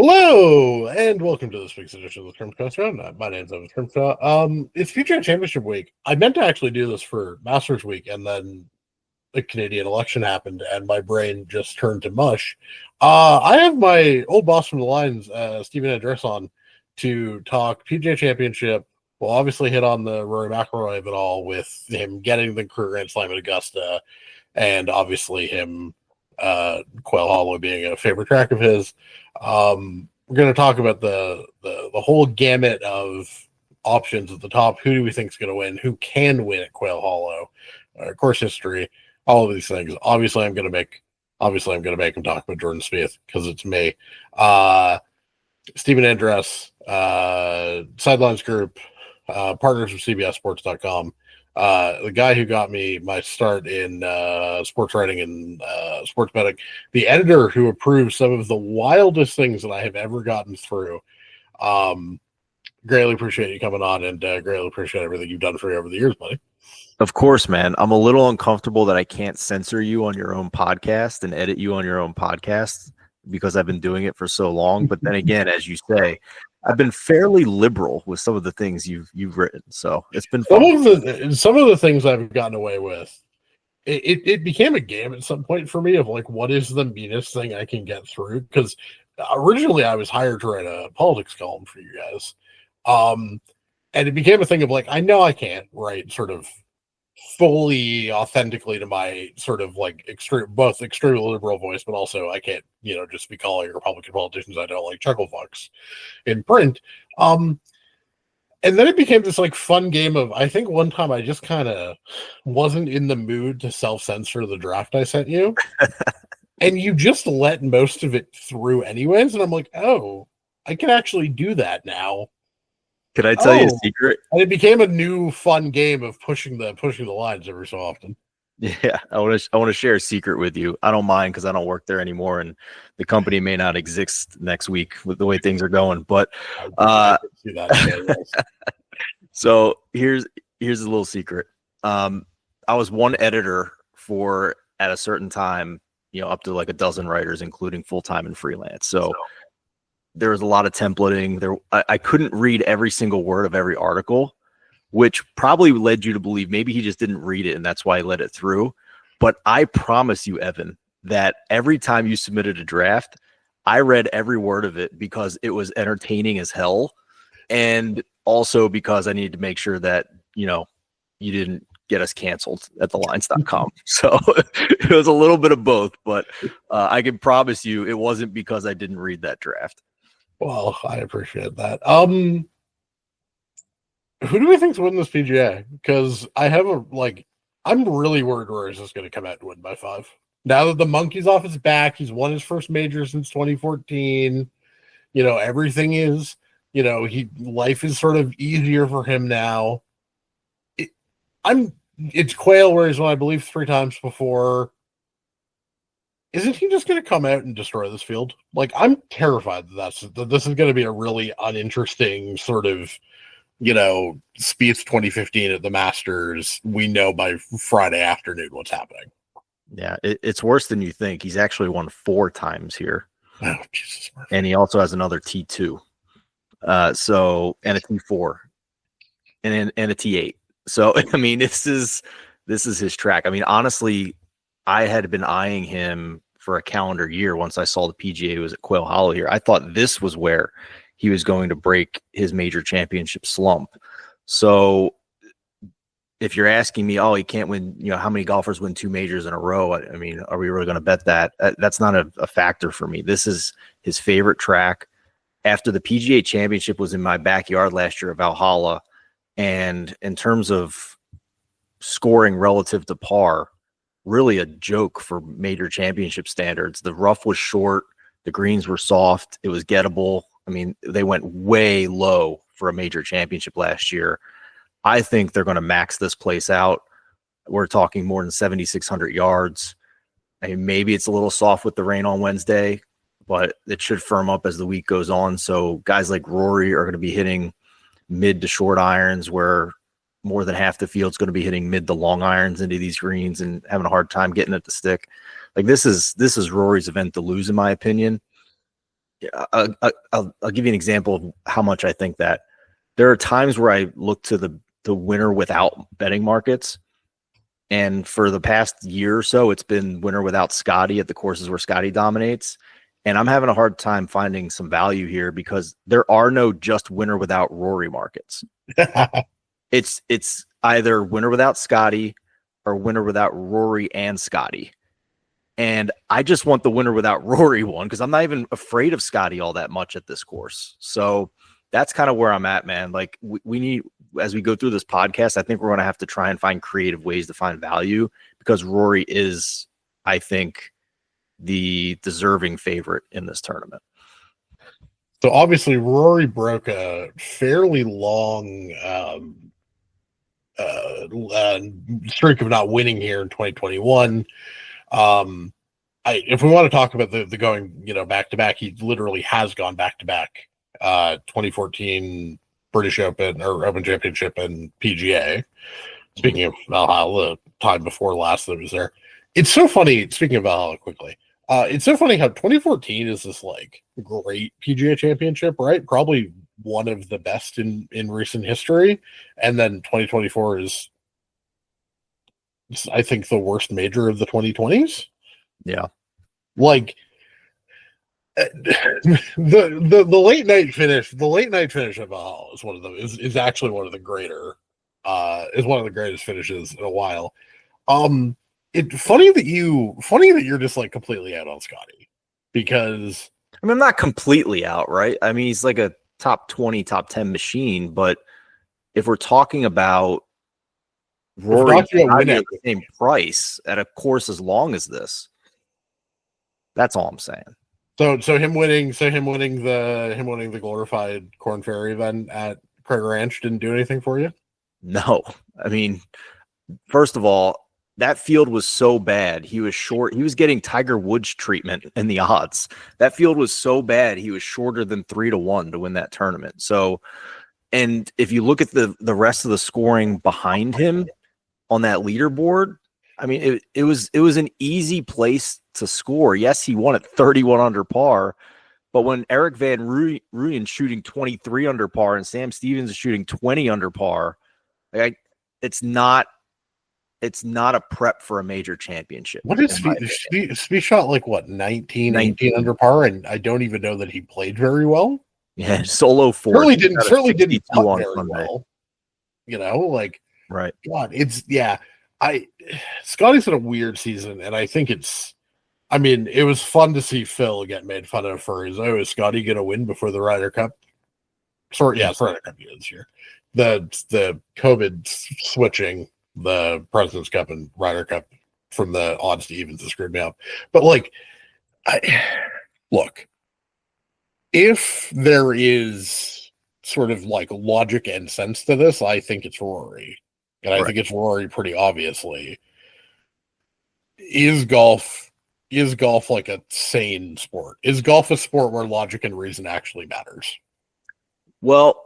Hello, and welcome to this week's edition of the Termcast Roundup. My name's Evan Termcast. It's PGA Championship week. I meant to actually do this for Masters week, and then the Canadian election happened, and my brain just turned to mush. I have my old boss from the lines, Stephen Andress, on to talk PGA Championship. We'll obviously hit on the Rory McIlroy of it all with him getting the career Grand Slam at Augusta, and obviously him Quail Hollow being a favorite track of his. We're going to talk about the whole gamut of options at the top. Who do we think is going to win? Who can win at Quail Hollow? Course history, all of these things. Obviously, I'm going to make him talk about Jordan Spieth because it's me. Stephen Andress, Sidelines Group, partners with CBSSports.com. The guy who got me my start in sports writing and sports betting, the editor who approves some of the wildest things that I have ever gotten through. Greatly appreciate you coming on, and greatly appreciate everything you've done for me over the years, buddy. Of course, man. I'm a little uncomfortable that I can't censor you on your own podcast and edit you on your own podcast because I've been doing it for so long. But then again, as you say, I've been fairly liberal with some of the things you've written, so it's been fun. Some of the things I've gotten away with, it became a game at some point for me of like, what is the meanest thing I can get through? Because originally I was hired to write a politics column for you guys, and it became a thing of like, I know I can't write sort of fully authentically to my sort of like extremely liberal voice, but also I can't, just be calling Republican politicians I don't like chuckle fucks in print. And then it became this like fun game of, I think one time I just kind of wasn't in the mood to self-censor the draft I sent you. And you just let most of it through anyways. And I'm like, oh, I can actually do that now. Can I tell you a secret? And it became a new fun game of pushing the lines every so often. Yeah, I want to share a secret with you. I don't mind because I don't work there anymore, and the company may not exist next week with the way things are going. But so here's a little secret. I was one editor for at a certain time, up to like a dozen writers, including full time and freelance. So there was a lot of templating. I couldn't read every single word of every article, which probably led you to believe maybe he just didn't read it and that's why he let it through. But I promise you, Evan, that every time you submitted a draft, I read every word of it because it was entertaining as hell. And also because I needed to make sure that, you didn't get us canceled at thelines.com. So it was a little bit of both, but I can promise you it wasn't because I didn't read that draft. Well, I appreciate that. Who do we think's winning this PGA? Because I'm really worried Rory's just going to come out and win by 5. Now that the monkey's off his back, he's won his first major since 2014. Everything is, life is sort of easier for him now. It's Quail where he's won, I believe, 3 times before. Isn't he just going to come out and destroy this field? Like, I'm terrified that this is going to be a really uninteresting sort of, Spieth 2015 at the Masters. We know by Friday afternoon what's happening. Yeah, it's worse than you think. He's actually won 4 times here. Oh, Jesus. And he also has another T2. And a T4 and a T8. So, I mean, this is his track. I mean, honestly, I had been eyeing him for a calendar year once I saw the PGA was at Quail Hollow here. I thought this was where he was going to break his major championship slump. So if you're asking me, he can't win, how many golfers win 2 majors in a row? I mean, are we really going to bet that? That's not a factor for me. This is his favorite track. After the PGA Championship was in my backyard last year at Valhalla, and in terms of scoring relative to par, really a joke for major championship standards. The rough was short. The greens were soft. It was gettable. I mean, they went way low for a major championship last year. I think they're going to max this place out. We're talking more than 7,600 yards. I mean, maybe it's a little soft with the rain on Wednesday, but it should firm up as the week goes on. So guys like Rory are going to be hitting mid to short irons, where more than half the field's going to be hitting mid to long irons into these greens and having a hard time getting it to stick. Like, this is Rory's event to lose, in my opinion. I'll give you an example of how much I think that. There are times where I look to the winner without betting markets. And for the past year or so, it's been winner without Scotty at the courses where Scotty dominates. And I'm having a hard time finding some value here because there are no just winner without Rory markets. It's either winner without Scotty or winner without Rory and Scotty. And I just want the winner without Rory one because I'm not even afraid of Scotty all that much at this course. So that's kind of where I'm at, man. Like we need, as we go through this podcast, I think we're going to have to try and find creative ways to find value because Rory is, I think, the deserving favorite in this tournament. So obviously Rory broke a fairly long streak of not winning here in 2021. If we want to talk about the going, back to back, he literally has gone back to back. 2014 British Open or Open Championship and PGA. Speaking of Valhalla, the time before last that was there. It's so funny. Speaking of Valhalla, quickly, it's so funny how 2014 is this like great PGA Championship, right? Probably one of the best in recent history, and then 2024 is, I think, the worst major of the 2020s. Yeah, like the late night finish. The late night finish of Valhalla is is actually one of the greater. Is one of the greatest finishes in a while. It's funny that you're just like completely out on Scotty because I mean I'm not completely out, right? I mean he's like a top 20, top 10 machine, but if we're talking about Rory at the same price at a course as long as this, that's all I'm saying. So him winning the glorified Corn Ferry event at Craig Ranch didn't do anything for you? No. I mean, first of all, that field was so bad. He was short. He was getting Tiger Woods treatment in the odds. That field was so bad. He was shorter than 3-1 to win that tournament. So, and if you look at the rest of the scoring behind him on that leaderboard, I mean, it was an easy place to score. Yes, he won at 31 under par, but when Eric Van Rooyen's shooting 23 under par and Sam Stevens is shooting 20 under par, it's not a prep for a major championship. What is Spieth shot like what 19 under par, and I don't even know that he played very well. Yeah, solo four. Certainly didn't putt very well. Right. God, Scotty's had a weird season, and I think it was fun to see Phil get made fun of for his, is Scotty going to win before the Ryder Cup? Sorry, yeah, it's Ryder Cup this year. The COVID switching the President's Cup and Ryder Cup from the odds to evens has screwed me up. But look, if there is sort of like logic and sense to this, I think it's Rory. And I think it's Rory pretty obviously. Is golf like a sane sport? Is golf a sport where logic and reason actually matters? Well,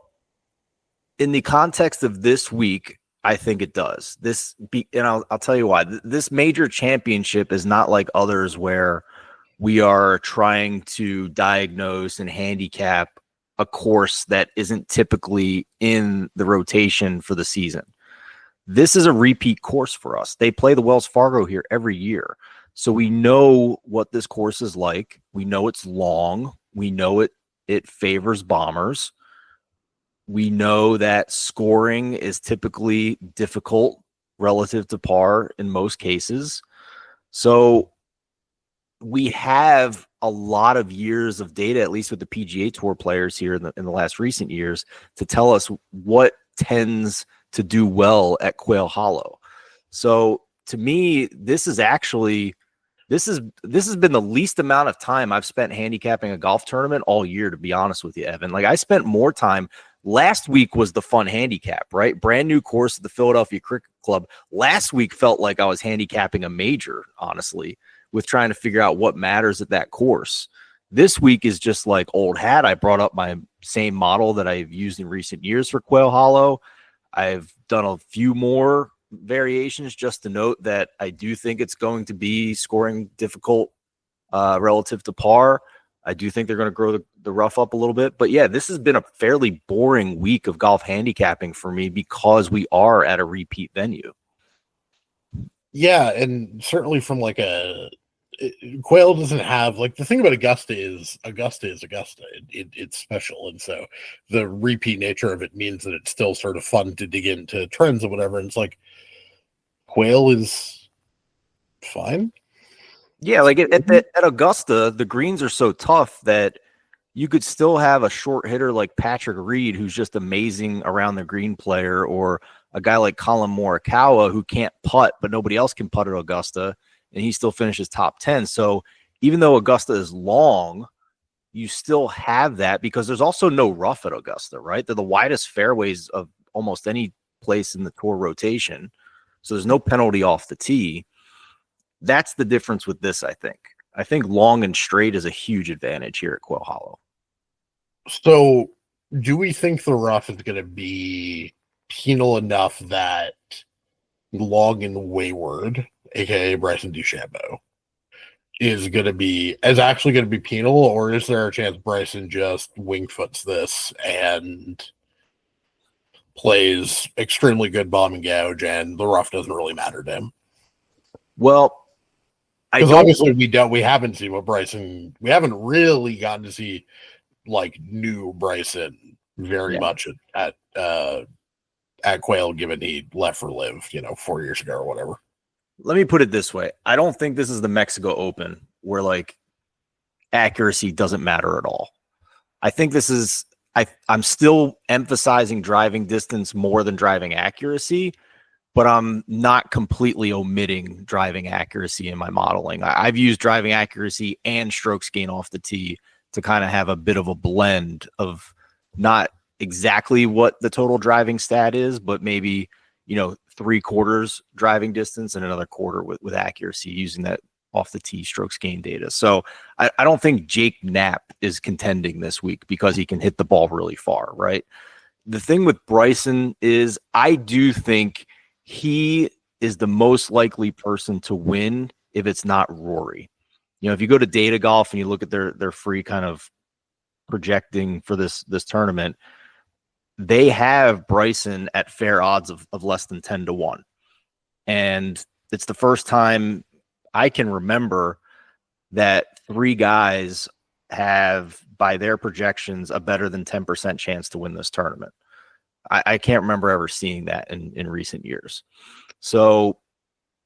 in the context of this week, I think it does. And I'll tell you why. This major championship is not like others where we are trying to diagnose and handicap a course that isn't typically in the rotation for the season. This is a repeat course for us. They play the Wells Fargo here every year. So we know what this course is like. We know it's long. We know it favors bombers. We know that scoring is typically difficult relative to par in most cases. So we have a lot of years of data, at least with the PGA Tour players here in the last recent years, to tell us what tends to do well at Quail Hollow. So to me, this has been the least amount of time I've spent handicapping a golf tournament all year, to be honest with you, Evan. Like I spent more time. Last week was the fun handicap, right? Brand new course at the Philadelphia Cricket Club. Last week felt like I was handicapping a major, honestly, with trying to figure out what matters at that course. This week is just like old hat. I brought up my same model that I've used in recent years for Quail Hollow. I've done a few more variations just to note that I do think it's going to be scoring difficult relative to par. I do think they're going to grow the rough up a little bit. But yeah, this has been a fairly boring week of golf handicapping for me because we are at a repeat venue. Yeah, and certainly from like Quail doesn't have, like, the thing about Augusta is Augusta. It's special, and so the repeat nature of it means that it's still sort of fun to dig into trends or whatever. And it's like Quail is fine. Yeah, like at Augusta, the greens are so tough that you could still have a short hitter like Patrick Reed, who's just amazing around the green player, or a guy like Colin Morikawa who can't putt, but nobody else can putt at Augusta, and he still finishes top 10. So even though Augusta is long, you still have that because there's also no rough at Augusta, right? They're the widest fairways of almost any place in the tour rotation. So there's no penalty off the tee. That's the difference with this, I think. I think long and straight is a huge advantage here at Quail Hollow. So do we think the rough is going to be penal enough that Long and Wayward, aka Bryson DeChambeau, is actually going to be penal, or is there a chance Bryson just wingfoots this and plays extremely good bomb and gouge, and the rough doesn't really matter to him? Well, because obviously we haven't seen what Bryson. We haven't really gotten to see like new Bryson very much at Quail, given he left for Live, 4 years ago or whatever. Let me put it this way: I don't think this is the Mexico Open where like accuracy doesn't matter at all. I think this is. I'm still emphasizing driving distance more than driving accuracy, but I'm not completely omitting driving accuracy in my modeling. I've used driving accuracy and strokes gain off the tee to kind of have a bit of a blend of not exactly what the total driving stat is, but maybe, 3/4 driving distance and another quarter with accuracy, using that off the tee strokes gain data. So I don't think Jake Knapp is contending this week because he can hit the ball really far, right? The thing with Bryson is I do think he is the most likely person to win if it's not Rory. If you go to Data Golf and you look at their free kind of projecting for this tournament, they have Bryson at fair odds of less than 10-1. And it's the first time I can remember that 3 guys have, by their projections, a better than 10% chance to win this tournament. I can't remember ever seeing that in recent years. So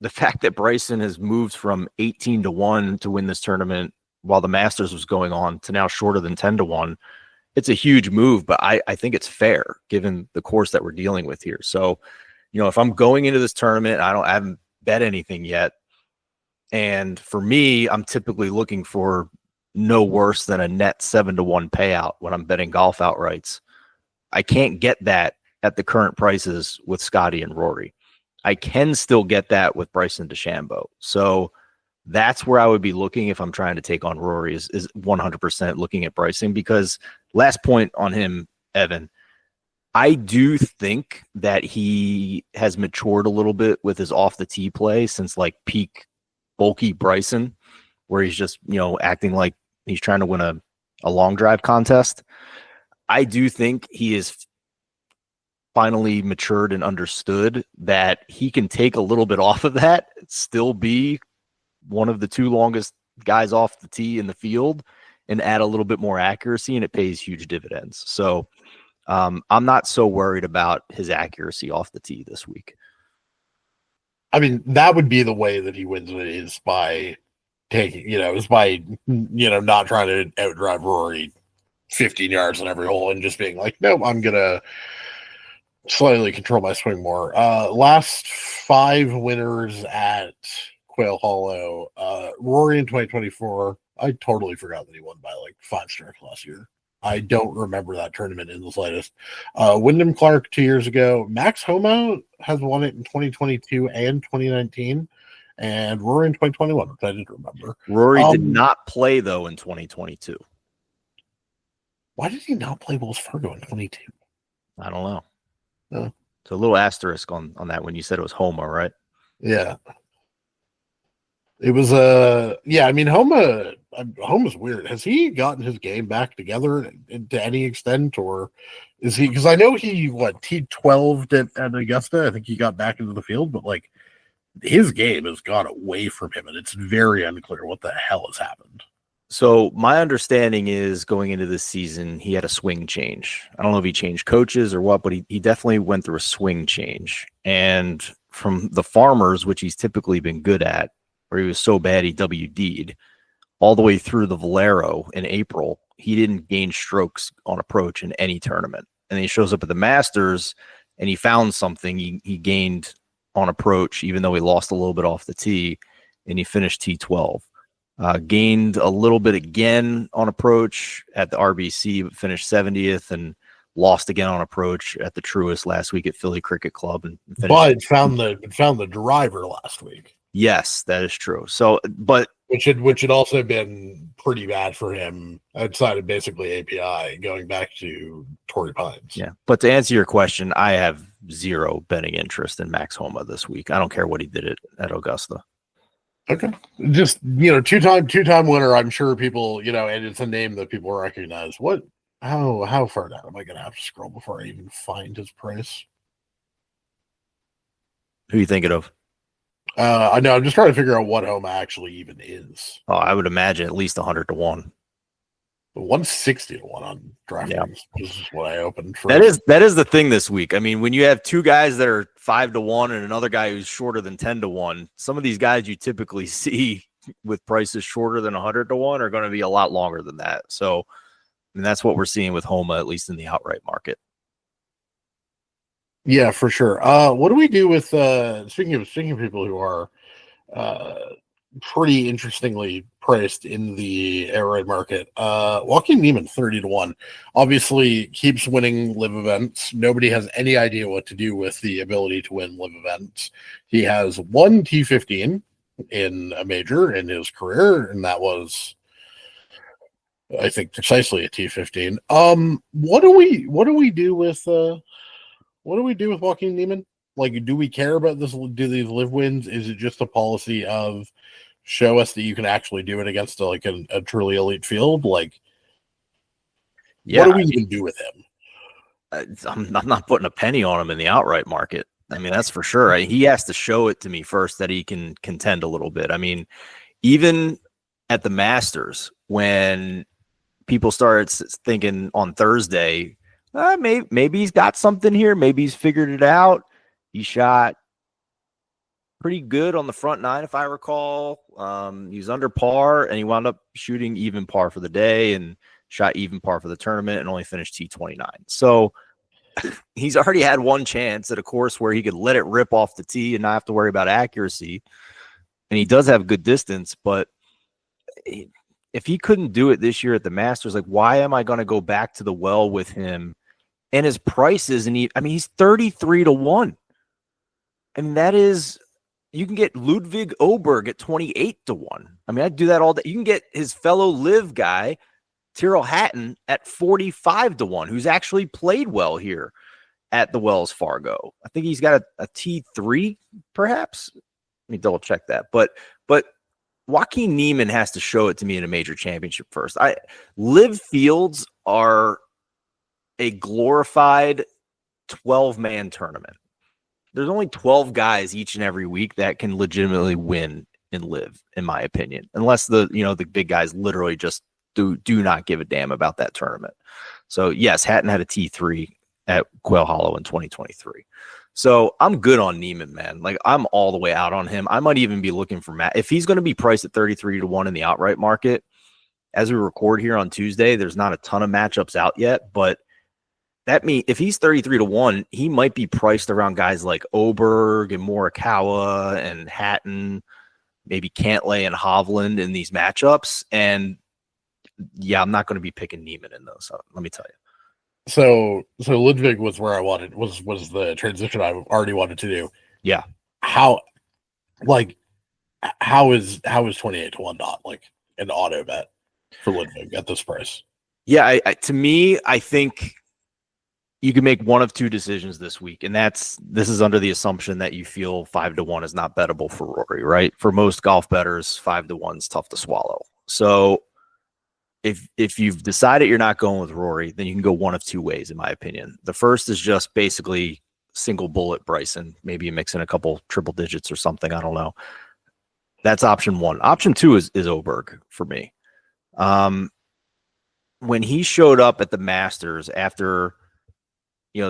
the fact that Bryson has moved from 18-1 to win this tournament while the Masters was going on to now shorter than 10-1, it's a huge move, but I think it's fair given the course that we're dealing with here. So, if I'm going into this tournament, I haven't bet anything yet. And for me, I'm typically looking for no worse than a net 7-1 payout when I'm betting golf outrights. I can't get that at the current prices with Scotty and Rory. I can still get that with Bryson DeChambeau. So that's where I would be looking if I'm trying to take on Rory is 100% looking at Bryson, because last point on him, Evan, I do think that he has matured a little bit with his off the tee play since like peak bulky Bryson, where he's just, acting like he's trying to win a long drive contest. I do think he is finally matured and understood that he can take a little bit off of that, still be one of the 2 longest guys off the tee in the field, and add a little bit more accuracy, and it pays huge dividends. So I'm not so worried about his accuracy off the tee this week. I mean, that would be the way that he wins it, is by taking, not trying to outdrive Rory 15 yards on every hole and just being like, nope, I'm going to slightly control my swing more. Last 5 winners at Quail Hollow. Rory in 2024, I totally forgot that he won by like 5 strokes last year. I don't remember that tournament in the slightest. Wyndham Clark 2 years ago. Max Homa has won it in 2022 and 2019. And Rory in 2021, which I didn't remember. Rory did not play, though, in 2022. Why did he not play Wells Fargo in 22? I don't know. No. So a little asterisk on that when you said it was Homa, right? Yeah. It was Homa, Home is weird. Has he gotten his game back together to any extent, or is he? Because I know he T12 at Augusta. I think he got back into the field, but like his game has gone away from him, and it's very unclear what the hell has happened. So my understanding is going into this season, he had a swing change. I don't know if he changed coaches or what, but he definitely went through a swing change. And from the Farmers, which he's typically been good at, where he was so bad he WD'd, all the way through the Valero in April, he didn't gain strokes on approach in any tournament. And he shows up at the Masters and he found something. He gained on approach, even though he lost a little bit off the tee, and he finished T12. Gained a little bit again on approach at the RBC, but finished 70th, and lost again on approach at the Truist last week at Philly Cricket Club. But found the driver last week. Yes, that is true. So, but which had also been pretty bad for him outside of basically API, going back to Torrey Pines. Yeah, but to answer your question, I have zero betting interest in Max Homa this week. I don't care what he did at Augusta. Okay, just two-time winner. I'm sure people, and it's a name that people recognize. What? How far down am I going to have to scroll before I even find his price? Who are you thinking of? I know. I'm just trying to figure out what Homa actually even is. Oh, I would imagine at least 100 to 1. 160 to 1 on DraftKings. This is what I opened for. That is the thing this week. I mean, when you have two guys that are 5 to 1 and another guy who's shorter than 10 to 1, some of these guys you typically see with prices shorter than 100 to 1 are going to be a lot longer than that. So, and that's what we're seeing with Homa, at least in the outright market. Yeah, for sure. What do we do with speaking of people who are pretty interestingly priced in the outright market? Joaquin Niemann, 30 to 1, obviously keeps winning live events. Nobody has any idea what to do with the ability to win live events. He has one T15 in a major in his career, and that was, I think, precisely a T15. What do we do with Joaquin Niemann? Like, do we care about this? Do these live wins? Is it just a policy of show us that you can actually do it against a truly elite field? Like, yeah, what do we even do with him? I'm not putting a penny on him in the outright market. I mean, that's for sure. He has to show it to me first that he can contend a little bit. I mean, even at the Masters, when people started thinking on Thursday, maybe he's got something here. Maybe he's figured it out. He shot pretty good on the front nine, if I recall. He was under par, and he wound up shooting even par for the day and shot even par for the tournament and only finished T29. So he's already had one chance at a course where he could let it rip off the tee and not have to worry about accuracy. And he does have good distance, but if he couldn't do it this year at the Masters, like, why am I going to go back to the well with him? And his price isn't he's 33 to 1. I mean, that is, you can get Ludwig Oberg at 28 to 1. I mean, I'd do that all day. You can get his fellow live guy, Tyrrell Hatton, at 45 to 1, who's actually played well here at the Wells Fargo. I think he's got a T3, perhaps. Let me double check that. But Joaquin Niemann has to show it to me in a major championship first. Live fields are a glorified 12-man tournament. There's only 12 guys each and every week that can legitimately win and live, in my opinion, unless the big guys literally just do not give a damn about that tournament. So yes, Hatton had a T3 at Quail Hollow in 2023. So I'm good on Niemann, man. Like, I'm all the way out on him. I might even be looking for Matt. If he's going to be priced at 33 to 1 in the outright market, as we record here on Tuesday, there's not a ton of matchups out yet, but that means if he's 33 to 1, he might be priced around guys like Oberg and Morikawa and Hatton, maybe Cantlay and Hovland in these matchups. And yeah, I'm not going to be picking Niemann in those. So let me tell you. So Ludwig was where I wanted, was the transition I already wanted to do. Yeah. How is 28 to 1 not like an auto bet for Ludwig at this price? Yeah. To me, I think you can make one of two decisions this week. And this is under the assumption that you feel 5 to 1 is not bettable for Rory, right? For most golf bettors, 5 to 1 is tough to swallow. So if you've decided you're not going with Rory, then you can go one of two ways, in my opinion. The first is just basically single bullet Bryson. Maybe you mix in a couple triple digits or something. I don't know. That's option one. Option two is Oberg for me. When he showed up at the Masters after,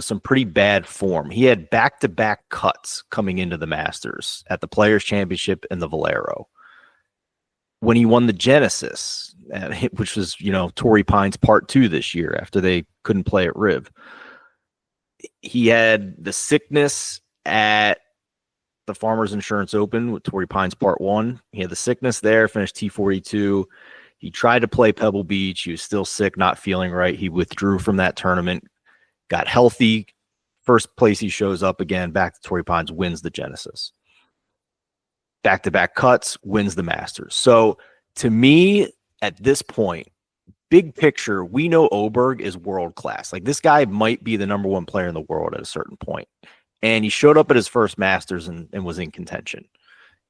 some pretty bad form, he had back-to-back cuts coming into the Masters at the Players Championship and the Valero. When he won the Genesis, which was, Torrey Pines Part 2 this year after they couldn't play at Riv, he had the sickness at the Farmers Insurance Open with Torrey Pines Part 1. He had the sickness there, finished T42. He tried to play Pebble Beach. He was still sick, not feeling right. He withdrew from that tournament, got healthy. First place he shows up again, back to Torrey Pines, wins the Genesis. Back-to-back cuts, wins the Masters. So to me, at this point, big picture, we know Oberg is world-class. Like, this guy might be the number one player in the world at a certain point. And he showed up at his first Masters and was in contention.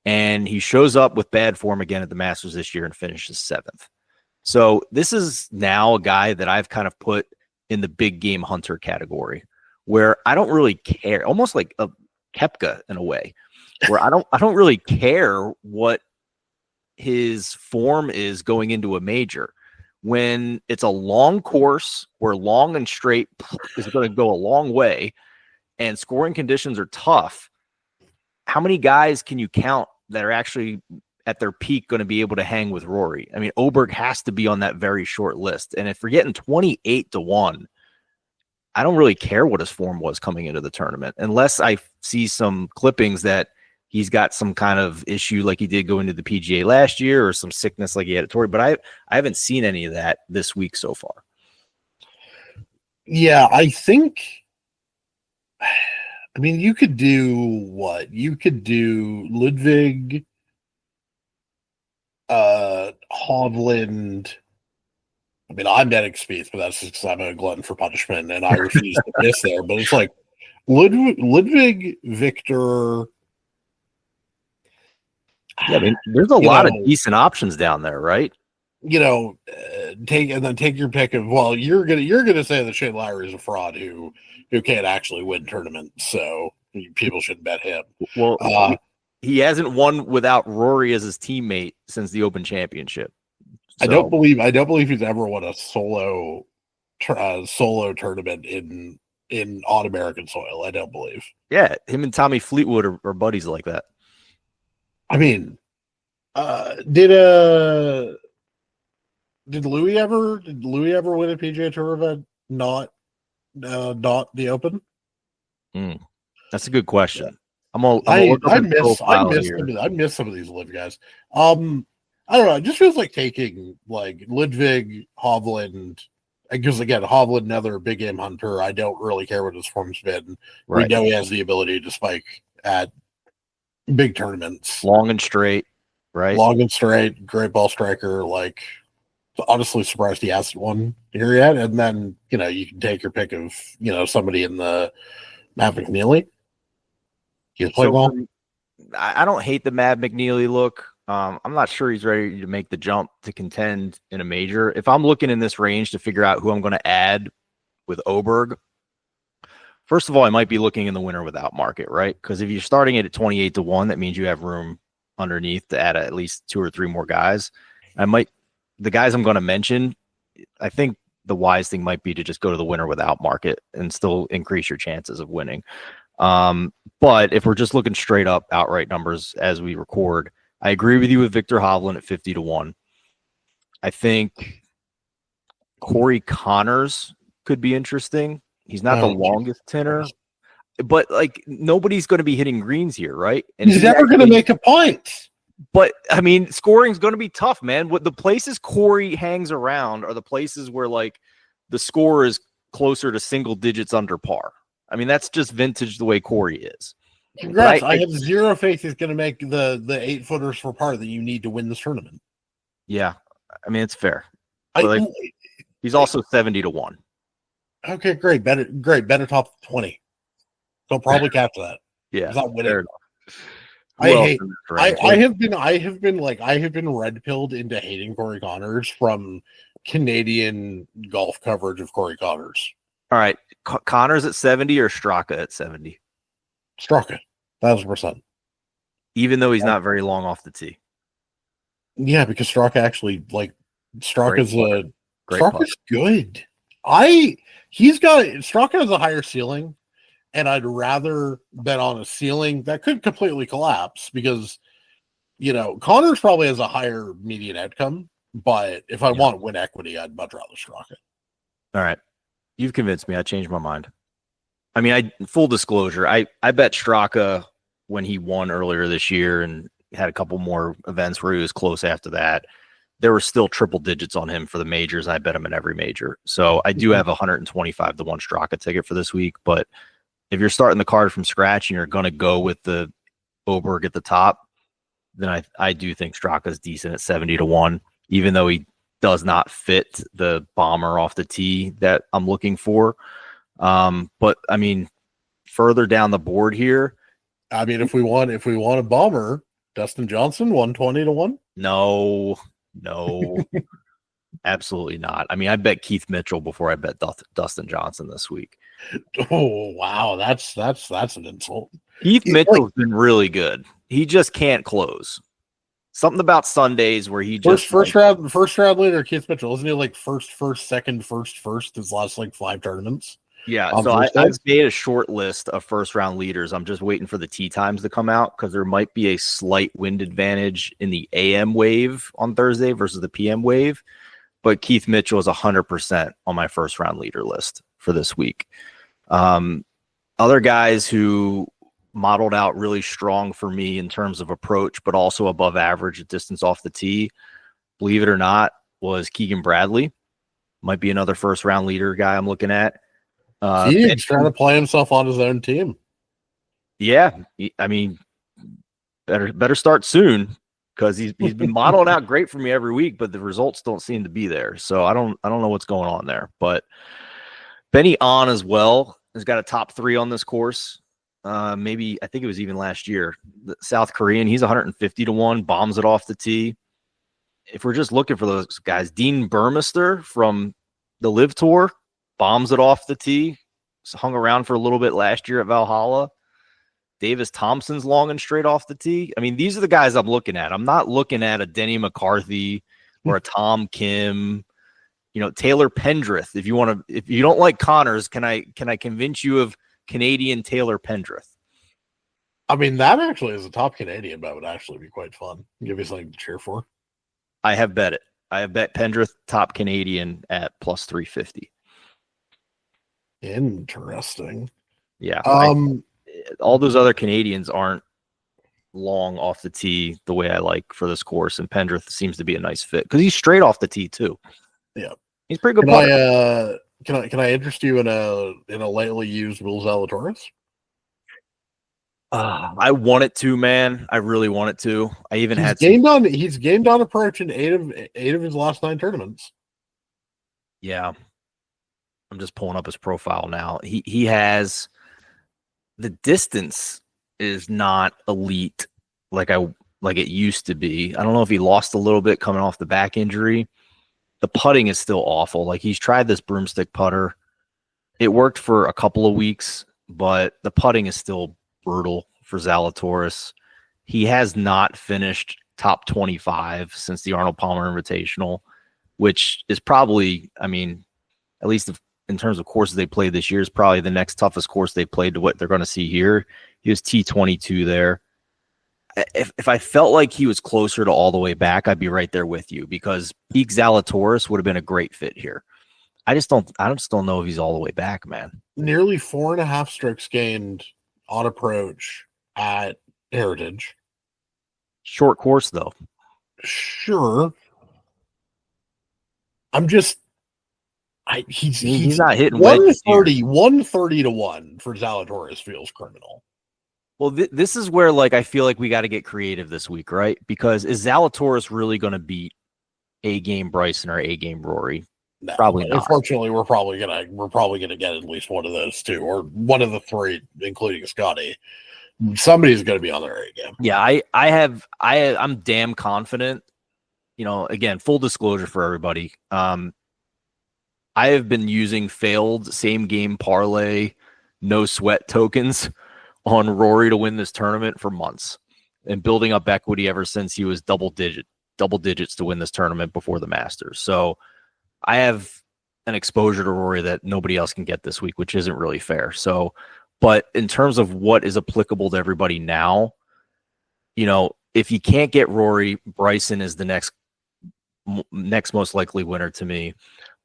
And he shows up with bad form again at the Masters this year and finishes 7th. So this is now a guy that I've kind of put in the big game hunter category, where I don't really care, almost like a Koepka in a way, where I don't really care what his form is going into a major. When it's a long course where long and straight is going to go a long way and scoring conditions are tough, how many guys can you count that are actually at their peak going to be able to hang with Rory? I mean, Oberg has to be on that very short list. And if we're getting 28-1, I don't really care what his form was coming into the tournament, unless I see some clippings that he's got some kind of issue like he did go into the PGA last year, or some sickness like he had at Torrey. But I haven't seen any of that this week so far. Yeah, I think, I mean, you could do what? You could do Ludwig, Hovland. I mean, I'm Medic Spieth, but that's just because I'm a glutton for punishment and I refuse to miss there. But it's like Ludwig, Victor. Yeah, I mean, there's a lot of decent options down there, right? Take your pick of, well, you're gonna say that Shane Lowry is a fraud who can't actually win tournaments, so people shouldn't bet him. Well, he hasn't won without Rory as his teammate since the Open Championship. So, I don't believe he's ever won a solo tournament in on American soil. I don't believe. Yeah, him and Tommy Fleetwood are buddies like that. I mean, did Louis ever win a PGA Tour event not the Open? That's a good question. I miss some of these live guys. I don't know. It just feels like taking like Ludwig, Hovland, because again, Hovland, another big game hunter. I don't really care what his form's been. Right. We know he has the ability to spike at big tournaments, long and straight, right? Long and straight, great ball striker. Like, honestly, surprised he hasn't won here yet. And then you can take your pick of somebody in the Matt McNeely. He's played well. I don't hate the Matt McNeely look. I'm not sure he's ready to make the jump to contend in a major. If I'm looking in this range to figure out who I'm going to add with Oberg, first of all, I might be looking in the winner without market, right? Because if you're starting it at 28-1, that means you have room underneath to add at least 2 or 3 more guys. The guys I'm going to mention, I think the wise thing might be to just go to the winner without market and still increase your chances of winning. But if we're just looking straight up outright numbers as we record, I agree with you with Victor Hovland at 50-1. I think Corey Connors could be interesting. He's not the longest tenor, but like nobody's going to be hitting greens here, right? And he's never going to make a point. But I mean, scoring's going to be tough, man. What the places Corey hangs around are the places where like the score is closer to single digits under par. I mean, that's just vintage the way Corey is. Congrats. I have zero faith he's going to make the 8-footers for par that you need to win this tournament. Yeah. I mean, it's fair. He's also 70-1. Okay, great. Bet a top 20. So probably capture that. Yeah. Not winning. I else hate. in this ranking? I have been red pilled into hating Corey Connors from Canadian golf coverage of Corey Connors. All right, Connors at 70 or Straka at 70? Straka, 1,000%. Even though he's not very long off the tee. Yeah, because Straka actually Straka's good. Straka has a higher ceiling, and I'd rather bet on a ceiling that could completely collapse because Connors probably has a higher median outcome, but if I want win equity, I'd much rather Straka. All right. You've convinced me. I changed my mind. I mean, full disclosure, I bet Straka when he won earlier this year and had a couple more events where he was close after that. There were still triple digits on him for the majors. I bet him in every major. So I do have 125 to 1 Straka ticket for this week. But if you're starting the card from scratch and you're going to go with the Oberg at the top, then I do think Straka is decent at 70 to 1, even though he does not fit the bomber off the tee that I'm looking for. But I mean, further down the board here, I mean, if we want a bomber, Dustin Johnson, 120 to 1. No, absolutely not. I mean, I bet Keith Mitchell before I bet Dustin Johnson this week. Oh wow, that's an insult. Keith Mitchell's been really good. He just can't close. Something about Sundays where he just first round leader Keith Mitchell, isn't he like first, second, first his last 5 tournaments? Yeah, so I've made a short list of first round leaders. I'm just waiting for the tee times to come out because there might be a slight wind advantage in the AM wave on Thursday versus the PM wave. But Keith Mitchell is 100% on my first round leader list for this week. Other guys who modeled out really strong for me in terms of approach, but also above average at distance off the tee, believe it or not, was Keegan Bradley. Might be another first round leader guy I'm looking at. He's trying to play himself on his own team. Yeah, I mean, better start soon because he's been modeling out great for me every week, but the results don't seem to be there. So I don't know what's going on there. But Benny On as well has got a top 3 on this course. Maybe I think it was even last year. The South Korean, he's 150 to 1, bombs it off the tee. If we're just looking for those guys, Dean Burmester from the Live Tour bombs it off the tee. Hung around for a little bit last year at Valhalla. Davis Thompson's long and straight off the tee. I mean, these are the guys I'm looking at. I'm not looking at a Denny McCarthy or a Tom Kim. Taylor Pendrith. If you don't like Connors, can I convince you of Canadian Taylor Pendrith? I mean, that actually is a top Canadian bet would actually be quite fun. Give you something to cheer for. I have bet it. I have bet Pendrith top Canadian at plus 350. Interesting. Yeah. All those other Canadians aren't long off the tee the way I like for this course, and Pendrith seems to be a nice fit because he's straight off the tee too. Yeah, he's pretty good. Can I interest you in a lightly used Will Zalatoris? I want it to, man. I really want it to. I even he's gained on approach in eight of his last 9 tournaments. Yeah. I'm just pulling up his profile now. He has the distance is not elite like it used to be. I don't know if he lost a little bit coming off the back injury. The putting is still awful. Like he's tried this broomstick putter. It worked for a couple of weeks, but the putting is still brutal for Zalatoris. He has not finished top 25 since the Arnold Palmer Invitational, which is probably, I mean, at least in terms of courses they played this year, is probably the next toughest course they played to what they're going to see here. He was T22 there. If I felt like he was closer to all the way back, I'd be right there with you because peak Zalatoris would have been a great fit here. I just don't know if he's all the way back, man. Nearly 4.5 strokes gained on approach at Heritage. Short course though. Sure. He's not hitting 130 to 1 for Zalatoris feels criminal. Well, this is where I feel like we got to get creative this week, right? Because is Zalatoris really going to beat A game Bryson or A game Rory? No, probably not. Unfortunately, we're probably gonna get at least one of those 2 or one of the 3, including Scotty. somebody's going to be on the right game. Yeah, I'm damn confident. Again, full disclosure for everybody. I have been using failed same game parlay, no sweat tokens on Rory to win this tournament for months and building up equity ever since he was double digits to win this tournament before the Masters. So I have an exposure to Rory that nobody else can get this week, which isn't really fair. So, but in terms of what is applicable to everybody now, if you can't get Rory, Bryson is the next most likely winner to me.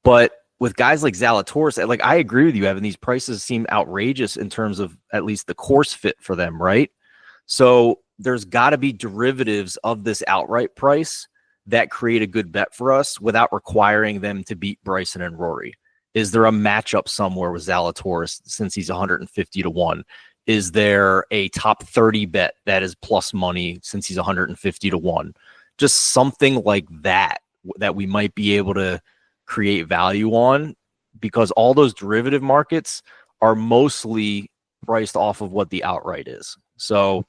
But with guys like Zalatoris, like I agree with you, Evan, these prices seem outrageous in terms of at least the course fit for them, right? So there's got to be derivatives of this outright price that create a good bet for us without requiring them to beat Bryson and Rory. Is there a matchup somewhere with Zalatoris since he's 150 to 1? Is there a top 30 bet that is plus money since he's 150 to 1? Just something like that we might be able to create value on, because all those derivative markets are mostly priced off of what the outright is. So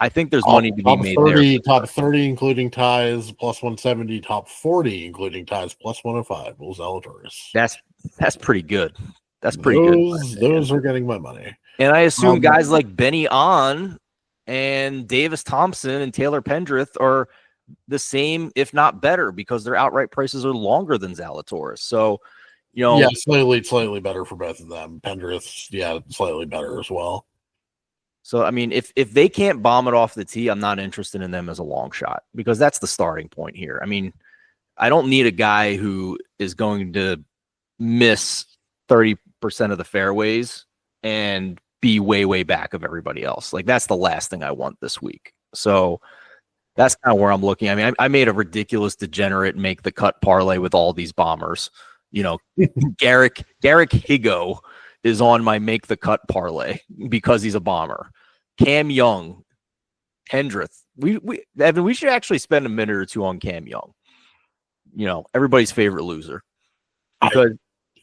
I think there's money to be made 30, there. Top 30, including ties, plus 170. Top 40, including ties, plus 105. Will Zalatoris. That's pretty good. That's pretty good. Those are getting my money. And I assume guys like Benny On and Davis Thompson and Taylor Pendrith are the same, if not better, because their outright prices are longer than Zalatoris. So, slightly better for both of them. Pendrith's, slightly better as well. So, I mean, if they can't bomb it off the tee, I'm not interested in them as a long shot, because that's the starting point here. I mean, I don't need a guy who is going to miss 30% of the fairways and be way, way back of everybody else. Like, that's the last thing I want this week. So that's kind of where I'm looking. I mean, I made a ridiculous degenerate make the cut parlay with all these bombers. Garrick Higo is on my make the cut parlay because he's a bomber. Cam Young, Pendrith. Evan, we should actually spend a minute or two on Cam Young. Everybody's favorite loser. Because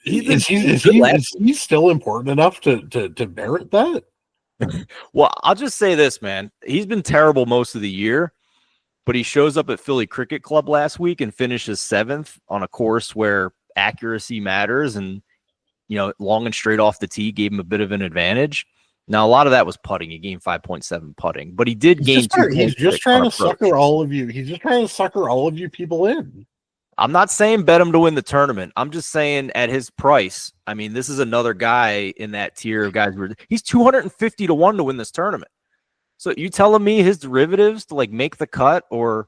is he still important enough to merit that? Well, I'll just say this, man. He's been terrible most of the year, but he shows up at Philly Cricket Club last week and finishes 7th on a course where accuracy matters, and long and straight off the tee gave him a bit of an advantage. Now, a lot of that was putting. He gained 5.7 putting, but he did gain 2. He's just trying to sucker all of you. He's just trying to sucker all of you people in. I'm not saying bet him to win the tournament. I'm just saying at his price, I mean, this is another guy in that tier of guys he's 250 to 1 to win this tournament. So you telling me his derivatives to make the cut or,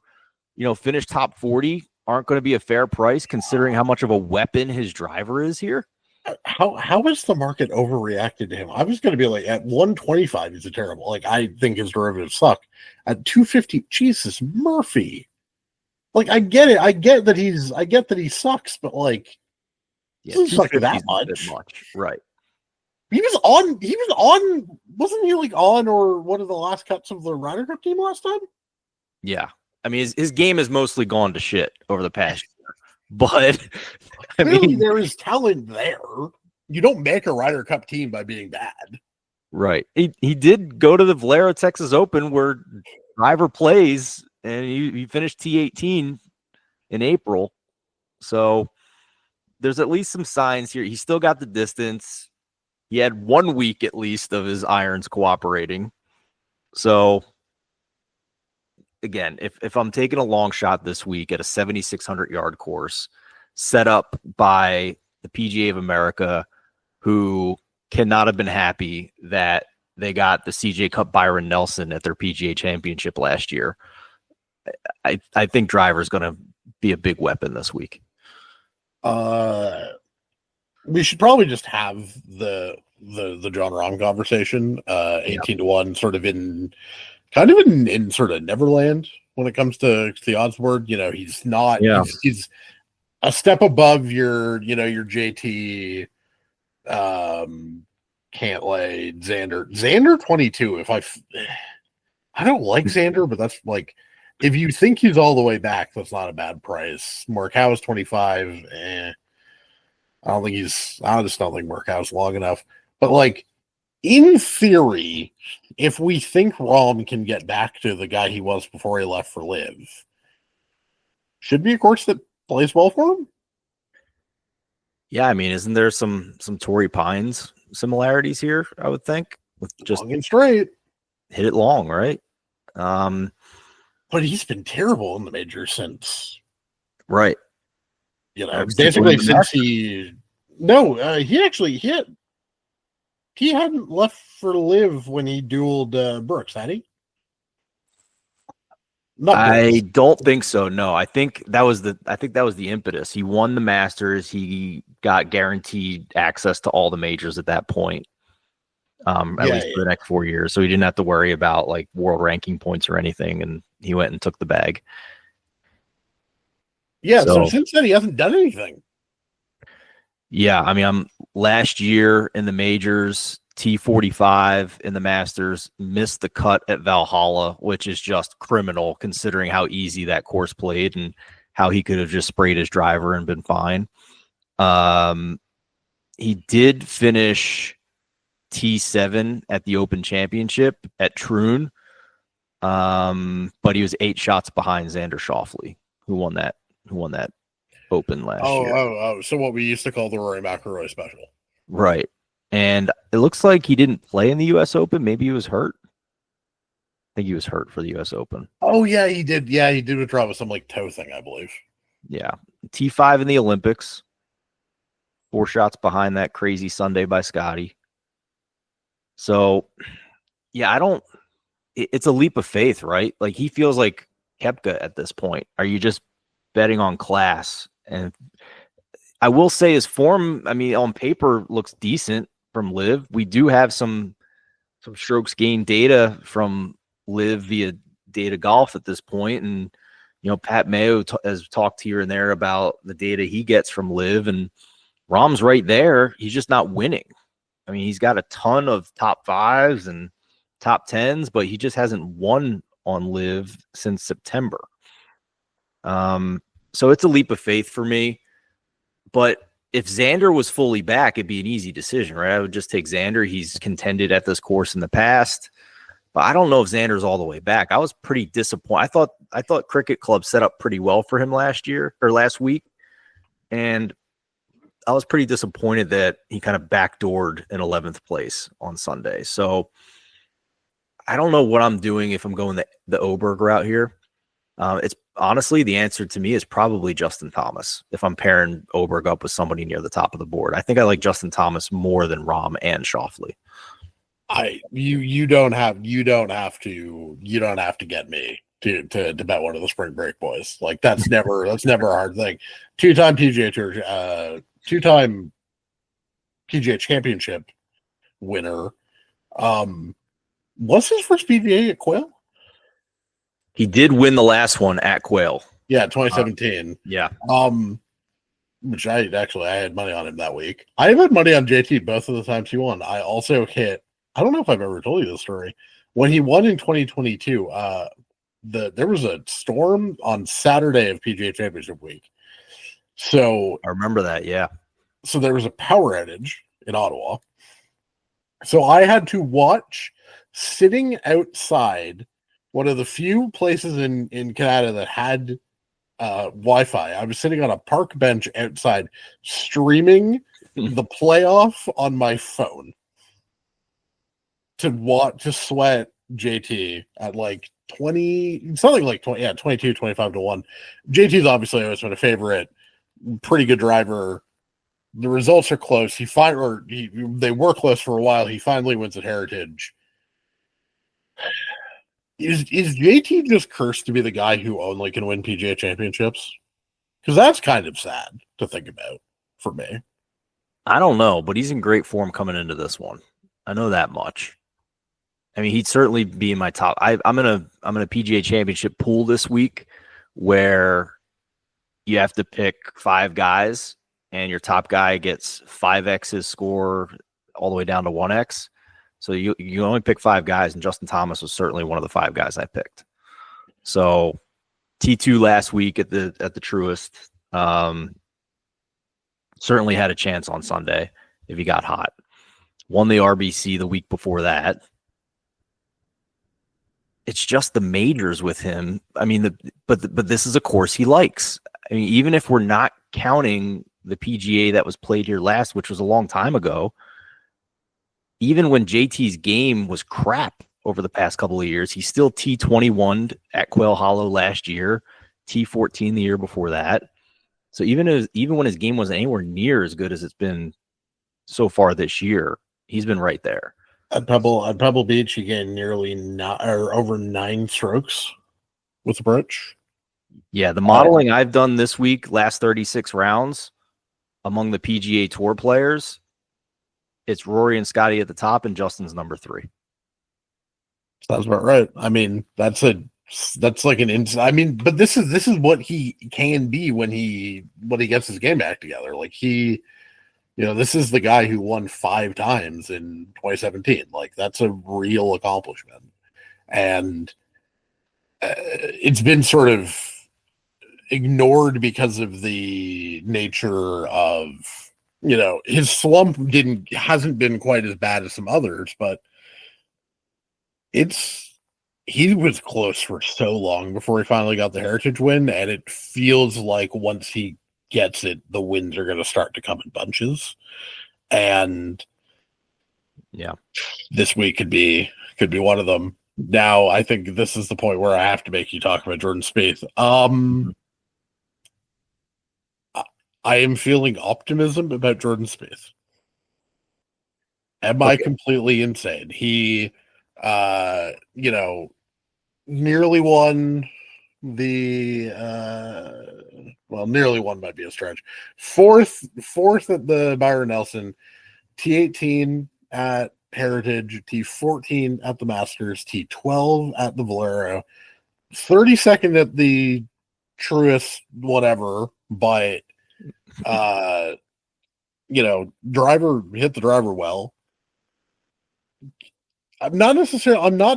finish top 40 aren't going to be a fair price considering how much of a weapon his driver is here? How has the market overreacted to him? I was going to be like, at 125, he's a terrible. I think his derivatives suck. At 250, Jesus, Murphy. I get it. I get that he sucks, but doesn't suck that much. Right. He was on, wasn't he on or one of the last cuts of the Ryder Cup team last time? Yeah. I mean, his game has mostly gone to shit over the past year, but clearly there is talent there. You don't make a Ryder Cup team by being bad. Right. He did go to the Valero Texas Open where driver plays, and he finished T18 in April. So there's at least some signs here. He still got the distance. He had 1 week at least of his irons cooperating. So again, if I'm taking a long shot this week at a 7,600 yard course set up by the PGA of America, who cannot have been happy that they got the CJ Cup Byron Nelson at their PGA Championship last year, I think driver is going to be a big weapon this week. We should probably just have the John Rahm conversation. 18 to 1, sort of in sort of Neverland when it comes to the odds board. He's not. Yeah. He's a step above your JT, Cantlay, Xander 22. I don't like Xander, but that's if you think he's all the way back, that's not a bad price. Morikawa's 25. I just don't think Morikawa's long enough. But in theory, if we think Rom can get back to the guy he was before he left for Live, should be a course that plays well for him. Yeah, I mean, isn't there some Torrey Pines similarities here? I would think with just long and straight, hit it long, right? But he's been terrible in the majors since, right? Basically since he hadn't left for Live when he dueled Brooks, had he? I don't think so. No, I think that was the impetus. He won the Masters. He got guaranteed access to all the majors at that point, at least for the next 4 years. So he didn't have to worry about like world ranking points or anything, and he went and took the bag. Yeah. So since then, he hasn't done anything. Yeah, I mean, last year in the majors, T45 in the Masters, missed the cut at Valhalla, which is just criminal considering how easy that course played and how he could have just sprayed his driver and been fine. He did finish T7 at the Open Championship at Troon, but he was 8 shots behind Xander Schauffele, who won that Open last year. So what we used to call the Rory McIlroy special. Right. And it looks like he didn't play in the U.S. Open. Maybe he was hurt. I think he was hurt for the U.S. Open. Oh, yeah, he did. Yeah, he did withdraw with some like toe thing, I believe. Yeah. T5 in the Olympics. 4 shots behind that crazy Sunday by Scotty. So, yeah, it's a leap of faith, right? Like he feels like Koepka at this point. Are you just betting on class? And I will say his form, I mean, on paper looks decent from Live. We do have some strokes gain data from Live via Data Golf at this point. And, Pat Mayo has talked here and there about the data he gets from Live, and Rahm's right there. He's just not winning. I mean, he's got a ton of top 5s and top 10s, but he just hasn't won on Live since September. So it's a leap of faith for me. But if Xander was fully back, it'd be an easy decision, right? I would just take Xander. He's contended at this course in the past. But I don't know if Xander's all the way back. I was pretty disappointed. I thought Cricket Club set up pretty well for him last week. And I was pretty disappointed that he kind of backdoored in 11th place on Sunday. So I don't know what I'm doing if I'm going the Oberg route here. It's honestly, the answer to me is probably Justin Thomas. If I'm pairing Oberg up with somebody near the top of the board, I think I like Justin Thomas more than Rahm and Schauffele. You don't have to get me to bet one of the spring break boys. Like that's never a hard thing. Two-time PGA Championship winner. What's his first PGA at Quail? He did win the last one at Quail. Yeah, 2017. Yeah. Which I had money on him that week. I had money on JT both of the times he won. I also hit, I don't know if I've ever told you this story. When he won in 2022, there was a storm on Saturday of PGA Championship week. So I remember that, yeah. So there was a power outage in Ottawa. So I had to watch sitting outside one of the few places in Canada that had Wi-Fi. I was sitting on a park bench outside streaming the playoff on my phone to sweat JT at like 20, something like 20, 22, 25 to 1. JT's obviously always been a favorite, pretty good driver. The results are close. They were close for a while. He finally wins at Heritage. Is JT just cursed to be the guy who only can win PGA Championships? Because that's kind of sad to think about for me. I don't know, but he's in great form coming into this one. I know that much. I mean, he'd certainly be in my top. I'm in a PGA Championship pool this week where you have to pick 5 guys, and your top guy gets 5x his score all the way down to 1x. So you only pick 5 guys, and Justin Thomas was certainly one of the 5 guys I picked. So T2 last week at the Truist, certainly had a chance on Sunday if he got hot. won the RBC the week before that. It's just the majors with him. I mean, but this is a course he likes. I mean, even if we're not counting the PGA that was played here last, which was a long time ago, even when JT's game was crap over the past couple of years, he still T21'd at Quail Hollow last year, T14 the year before that. So even when his game wasn't anywhere near as good as it's been so far this year, he's been right there. At Pebble Beach, he gained nearly over 9 strokes with approach. Yeah, the modeling I've done this week, last 36 rounds among the PGA Tour players, it's Rory and Scotty at the top, and Justin's number 3. Sounds about right. I mean, that's like an I mean, but this is what he can be when he gets his game back together. Like this is the guy who won 5 times in 2017. Like, that's a real accomplishment. And it's been sort of ignored because of the nature of, his slump hasn't been quite as bad as some others, but he was close for so long before he finally got the Heritage win. And it feels like once he gets it, the wins are going to start to come in bunches, and yeah, this week could be one of them. Now, I think this is the point where I have to make you talk about Jordan Spieth. I am feeling optimism about Jordan Spieth. Am I completely insane? He, nearly won the nearly one might be a stretch. Fourth at the Byron Nelson, T18 at Heritage, T14 at the Masters, T12 at the Valero, 32nd at the Truist, whatever. But driver hit the driver well. I'm not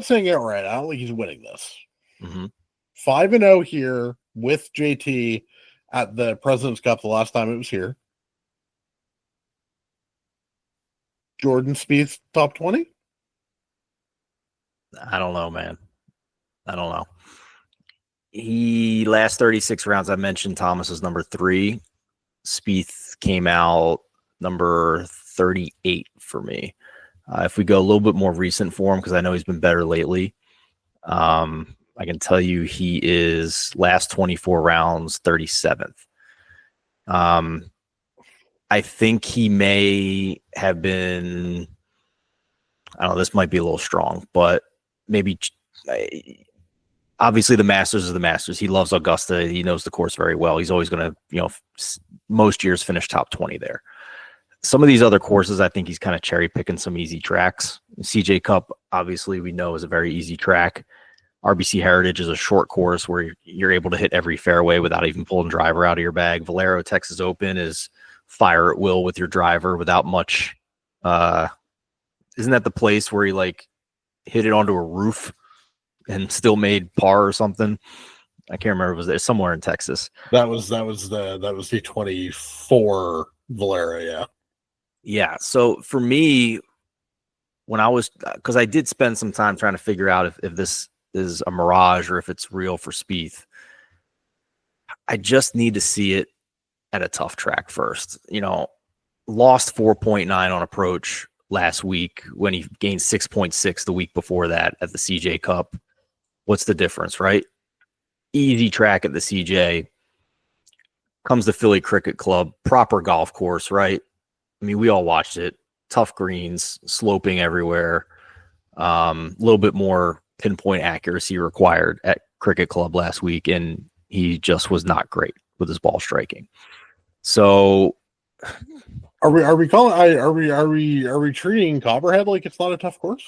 saying it right. I don't think he's winning this. 5-0 here with JT at the President's Cup the last time it was here. Jordan Spieth top 20? I don't know, man. I don't know. He last 36 rounds, I mentioned Thomas is number 3. Spieth came out number 38 for me. If we go a little bit more recent for him, because I know he's been better lately, I can tell you he is last 24 rounds, 37th. I think he may have been, I don't know, this might be a little strong, but maybe obviously the Masters is the Masters. He loves Augusta. He knows the course very well. He's always going to, most years finish top 20 there. Some of these other courses, I think he's kind of cherry picking some easy tracks. CJ Cup, obviously, we know is a very easy track. RBC Heritage is a short course where you're able to hit every fairway without even pulling driver out of your bag. Valero Texas Open is fire at will with your driver without much. Isn't that the place where he hit it onto a roof and still made par or something? I can't remember. It was there somewhere in Texas. That was the 24 Valero. Yeah. Yeah. So for me, because I did spend some time trying to figure out if this is a mirage or if it's real for Spieth. I just need to see it at a tough track first. Lost 4.9 on approach last week when he gained 6.6 the week before that at the CJ Cup. What's the difference, right? Easy track at the CJ. Comes the Philly Cricket Club, proper golf course, right? I mean, we all watched it. Tough greens, sloping everywhere. A little bit more pinpoint accuracy required at Cricket Club last week, and he just was not great with his ball striking. So, are we treating Copperhead like it's not a tough course?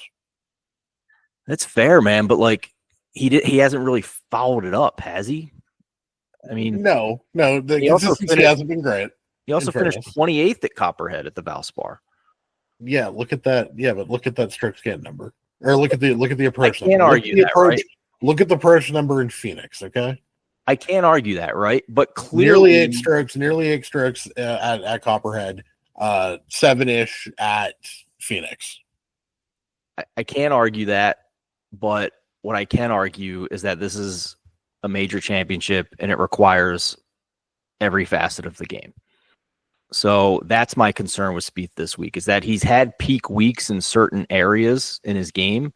That's fair, man. But he hasn't really followed it up, has he? I mean, no. The consistency hasn't been great. He also finished 28th at Copperhead at the Valspar. Yeah, look at that. Yeah, but look at that stroke scan number, or look at the approach. I can't argue that, right? Look at the approach number in Phoenix. Okay, I can't argue that, right? But clearly, nearly 8 strokes at Copperhead, 7-ish at Phoenix. I can't argue that, but what I can argue is that this is a major championship and it requires every facet of the game. So that's my concern with Spieth this week, is that he's had peak weeks in certain areas in his game,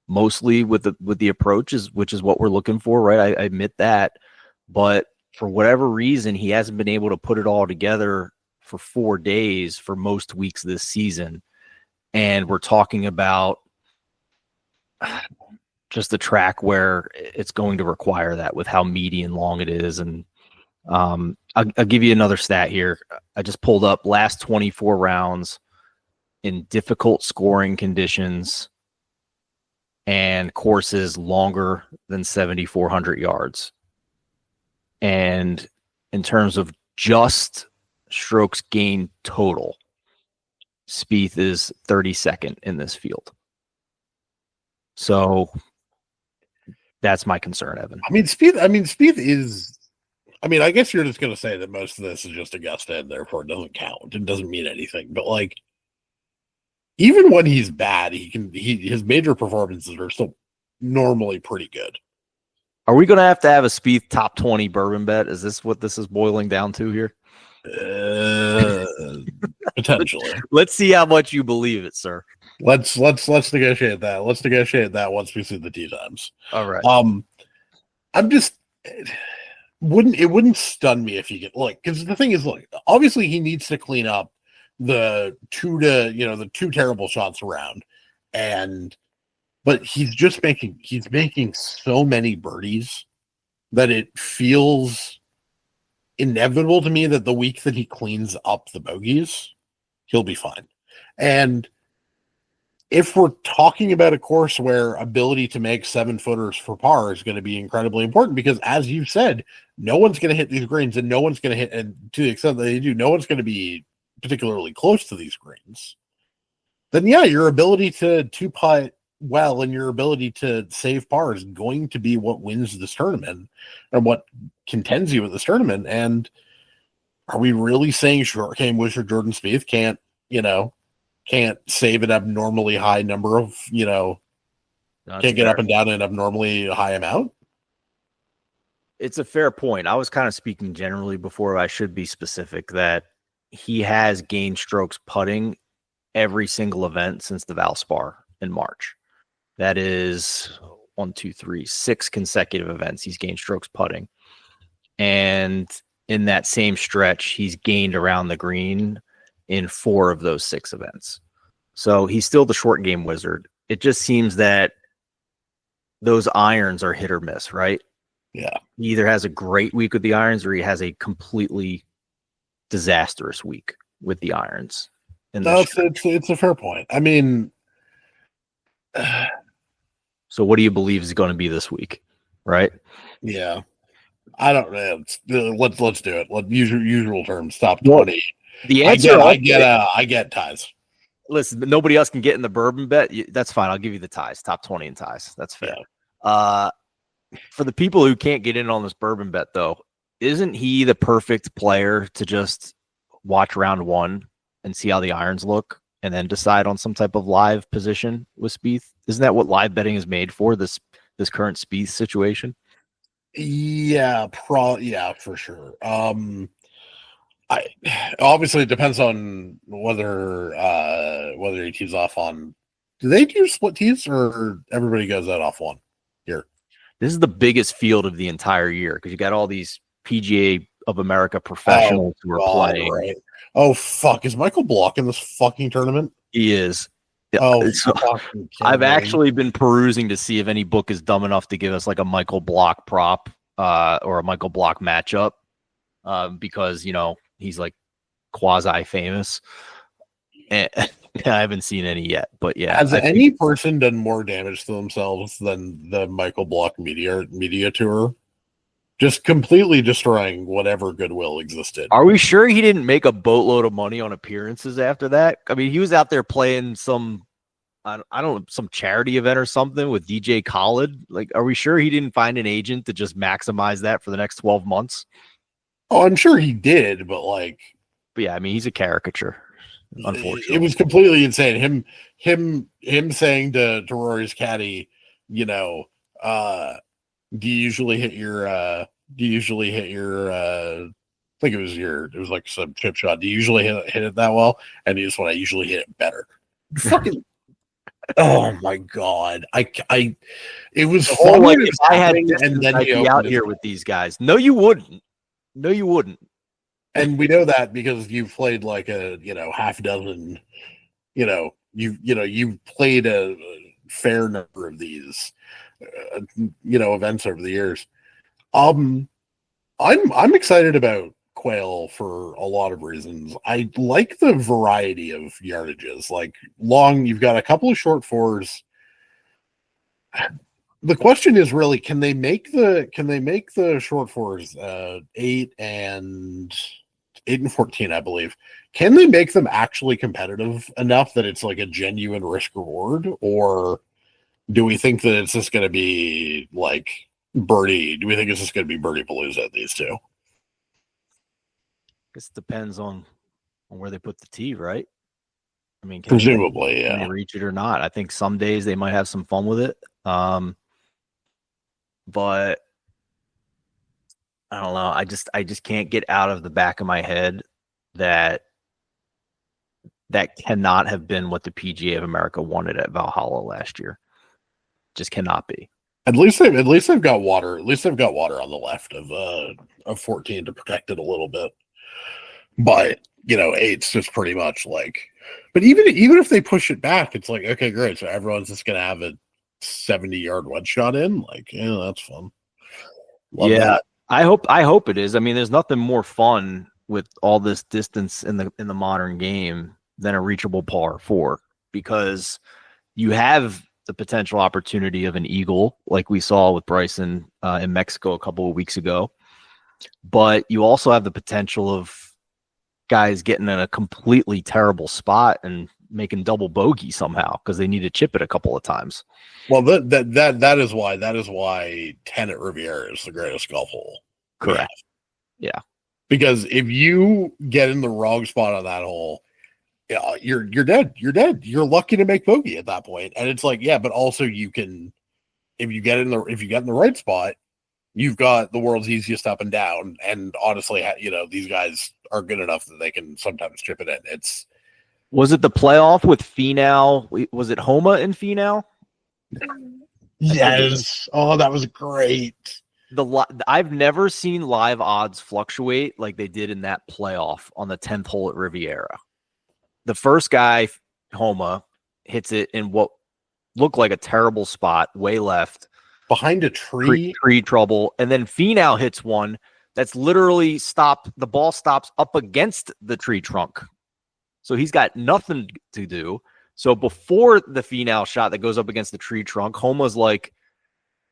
mostly with the approaches, which is what we're looking for, right? I admit that, but for whatever reason, he hasn't been able to put it all together for 4 days for most weeks this season. And we're talking about just a track where it's going to require that with how meaty and long it is. And I'll give you another stat here. I just pulled up last 24 rounds in difficult scoring conditions and courses longer than 7,400 yards. And in terms of just strokes gained total, Spieth is 32nd in this field. So that's my concern, Evan. Spieth is. I guess you're just going to say that most of this is just Augusta, and therefore it doesn't count. It doesn't mean anything. But like, even when he's bad, his major performances are still normally pretty good. Are we going to have a Spieth top 20 bourbon bet? Is this what this is boiling down to here? Potentially. Let's see how much you believe it, sir. Let's negotiate that. Let's negotiate that once we see the tee times. All right. I'm just wouldn't stun me if you get because the thing is, obviously he needs to clean up the two terrible shots around, but he's making so many birdies that it feels inevitable to me that the week that he cleans up the bogeys, he'll be fine. And if we're talking about a course where ability to make 7-footers for par is going to be incredibly important, because as you said, no one's going to hit these greens, and no one's going to hit, and to the extent that they do, no one's going to be particularly close to these greens. Then yeah, your ability to putt well and your ability to save par is going to be what wins this tournament and what contends you with this tournament. And are we really saying short game wizard Jordan Spieth can't save an abnormally high number of, can't get up and down an abnormally high amount? It's a fair point. I was kind of speaking generally before. I should be specific that he has gained strokes putting every single event since the Valspar in March. That is 6 consecutive events he's gained strokes putting. And in that same stretch, he's gained around the green in 4 of those 6 events. So he's still the short game wizard. It just seems that those irons are hit or miss, right? Yeah. He either has a great week with the irons or he has a completely disastrous week with the irons. It's a fair point. So what do you believe is going to be this week, right? Yeah. I don't know. Let's do it. Usual terms, top 20. The answer I get ties. Listen, but nobody else can get in the bourbon bet. That's fine. I'll give you the ties, top 20 in ties. That's fair. Yeah. For the people who can't get in on this bourbon bet, though, isn't he the perfect player to just watch round 1 and see how the irons look and then decide on some type of live position with Spieth? Isn't that what live betting is made for, this current Spieth situation? Yeah, for sure. Obviously it depends on whether he tees off on. Do they do split tees or everybody goes out off one here? This is the biggest field of the entire year because you got all these PGA of America professionals who are playing. Right. Oh fuck! Is Michael Block in this fucking tournament? He is. Oh, so I've actually been perusing to see if any book is dumb enough to give us like a Michael Block prop or a Michael Block matchup because he's like quasi famous. And I haven't seen any yet, but yeah. Has any person done more damage to themselves than the Michael Block media tour? Just completely destroying whatever goodwill existed. Are we sure he didn't make a boatload of money on appearances after that? I mean, he was out there playing some charity event or something with DJ Khaled. Like, are we sure he didn't find an agent to just maximize that for the next 12 months? Oh, I'm sure he did, but yeah, I mean, he's a caricature. Unfortunately, it was completely insane. Him saying to Rory's caddy, you know, do you usually hit your I think it was like some chip shot. Do you usually hit it that well? And he just went, I usually hit it better. Fucking oh my god. It was the whole, fun like, when it if was I had happening, distance, and then I'd he be out opened his here with these guys. No, you wouldn't. No, you wouldn't. And we know that because you've played like a half dozen, you've played a fair number of these events over the years. I'm excited about Quail for a lot of reasons. I like the variety of yardages. Like long, you've got a couple of short fours. The question is really, can they make the short fours 8 and 14, I believe. Can they make them actually competitive enough that it's like a genuine risk reward, or do we think that it's just going to be like birdie? Do we think it's just going to be birdie palooza at these two? This depends on where they put the tee, right? I mean, Presumably, can they reach it or not? I think some days they might have some fun with it. But I don't know. I just can't get out of the back of my head that cannot have been what the PGA of America wanted at Valhalla last year. Just cannot be. At least they've got water. At least they've got water on the left of 14 to protect it a little bit. But 8's just pretty much like. But even if they push it back, it's like, okay, great. So everyone's just gonna have a 70-yard wedge shot in. Like, that's fun. Love that. I hope it is. I mean, there's nothing more fun with all this distance in the modern game than a reachable par 4, because you have the potential opportunity of an eagle, like we saw with Bryson in Mexico a couple of weeks ago. But you also have the potential of guys getting in a completely terrible spot and making double bogey somehow because they need to chip it a couple of times. Well, that is why 10 at Riviera is the greatest golf hole. Correct. Yeah. Because if you get in the wrong spot on that hole, you're dead. You're dead. You're lucky to make bogey at that point. And it's like, yeah, but also you can, if you get in the right spot, you've got the world's easiest up and down. And honestly, these guys are good enough that they can sometimes chip it in. Was it the playoff with Finau? Was it Homa in Finau? Yes. Oh, that was great. I've never seen live odds fluctuate like they did in that playoff on the 10th hole at Riviera. The first guy, Homa, hits it in what looked like a terrible spot, way left. Behind a tree. Tree trouble. And then Finau hits one that's literally the ball stops up against the tree trunk. So he's got nothing to do. So before the Finau shot that goes up against the tree trunk, Homa's like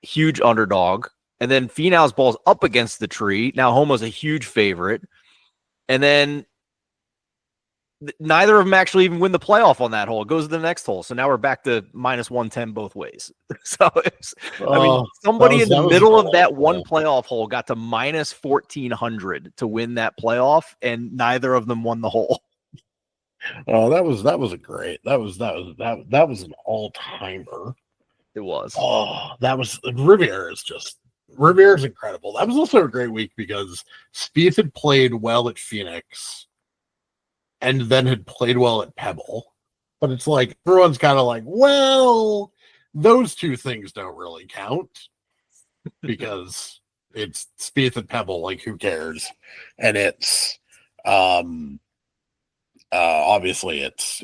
huge underdog. And then Finau's ball's up against the tree. Now Homa's a huge favorite. And then neither of them actually even win the playoff on that hole. It goes to the next hole. So now we're back to minus 110 both ways. So somebody in the middle of that one playoff hole got to minus 1,400 to win that playoff, and neither of them won the hole. Oh, that was an all-timer. It was. Oh, Riviera's incredible. That was also a great week because Spieth had played well at Phoenix and then had played well at Pebble. But it's like everyone's kind of like, well, those two things don't really count because it's Spieth at Pebble, like who cares? And it's obviously it's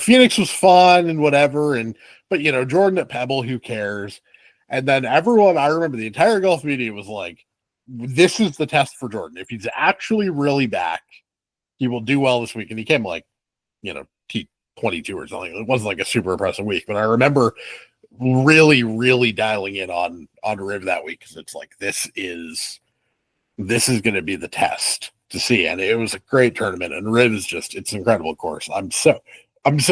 Phoenix was fun and whatever, but Jordan at Pebble, who cares? And then I remember the entire golf media was like, this is the test for Jordan. If he's actually really back, he will do well this week. And he came like T22 or something. It wasn't like a super impressive week, but I remember really, really dialing in on Riv that week because it's like this is going to be the test to see. And it was a great tournament, and Riv is it's an incredible course. I'm so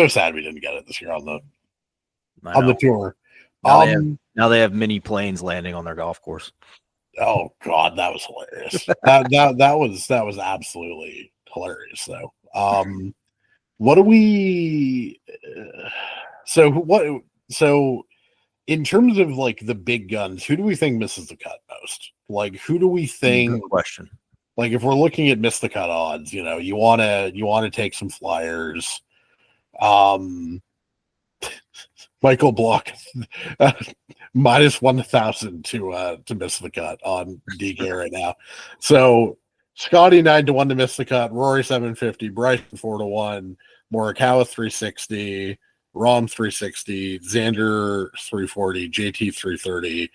sad we didn't get it this year on the tour. Now they have mini planes landing on their golf course. Oh God, that was hilarious. that was absolutely hilarious though. What do we? So what? So in terms of like the big guns, who do we think misses the cut most? Like, who do we think? Good question. Like, if we're looking at miss the cut odds, you want to take some flyers. Michael Block minus 1,000 to miss the cut on DK right now. So Scotty 9-1 to miss the cut, Rory 750, Bryson 4-1, Morikawa 360, Rom 360, Xander 340, JT 330,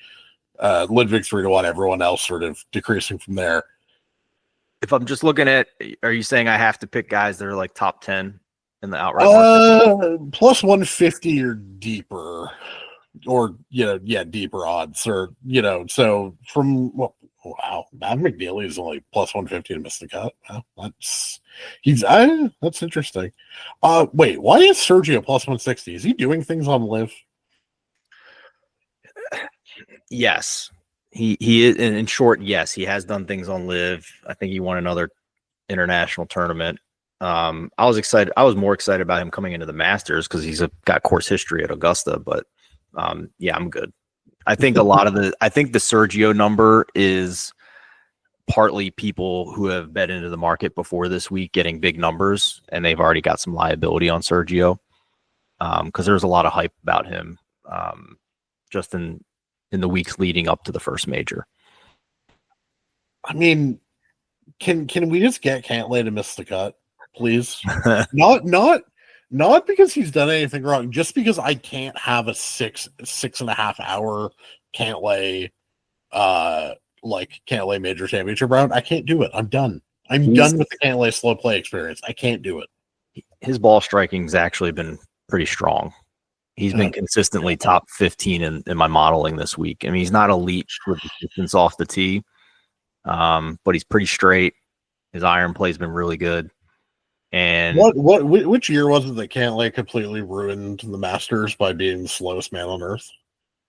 Ludwig 3-1. Everyone else sort of decreasing from there. If I'm just looking at, are you saying I have to pick guys that are like top 10 in the outright market? Plus 150 or deeper, or deeper odds, or so from wow, Matt McNeely is only plus 150 to miss the cut. Wow, that's interesting. Wait, why is Sergio plus 160? Is he doing things on Live? Yes, he is. In short, yes, he has done things on Live. I think he won another international tournament. I was excited. I was more excited about him coming into the Masters because he's got course history at Augusta. But yeah, I'm good. I think I think the Sergio number is partly people who have bet into the market before this week getting big numbers, and they've already got some liability on Sergio because there's a lot of hype about him just in the weeks leading up to the first major. I mean, can we just get Cantlay to miss the cut, please? Not because he's done anything wrong, just because I can't have a 6.5 hour Cantlay Cantlay major championship round. I can't do it. I'm done. I'm done with the Cantlay slow play experience. I can't do it. His ball striking's actually been pretty strong. He's been consistently top 15 in my modeling this week. I mean, he's not elite with the distance off the tee, but he's pretty straight. His iron play's been really good. And which year was it that Cantlay completely ruined the Masters by being the slowest man on earth?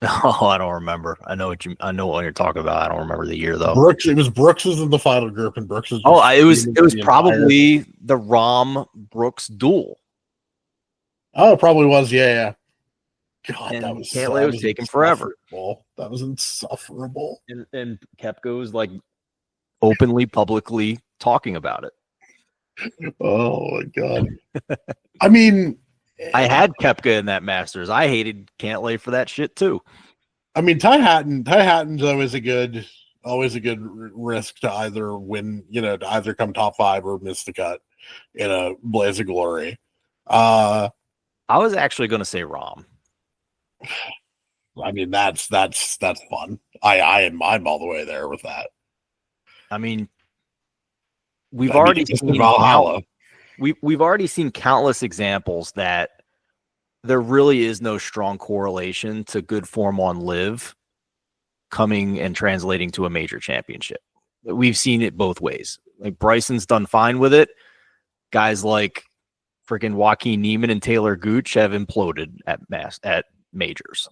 Oh, I don't remember. I know what you're talking about. I don't remember the year though. It was Brooks's in the final group, and Brooks's. It was probably the Rahm Brooks duel. Oh, it probably was. Yeah. God, and that was Cantlay was taking forever. That was insufferable. And Koepka's like openly, publicly talking about it. Oh my God. I mean, I had Koepka in that Masters. I hated Cantlay for that shit too. I mean, Ty Hatton's always a good risk to either win, to either come top 5 or miss the cut in a blaze of glory. I was actually going to say Rahm. I mean, that's fun. I'm all the way there with that. I mean, we've already seen Valhalla. We've already seen countless examples that there really is no strong correlation to good form on Live coming and translating to a major championship. We've seen it both ways. Like Bryson's done fine with it. Guys like freaking Joaquin Niemann and Taylor Gooch have imploded at majors.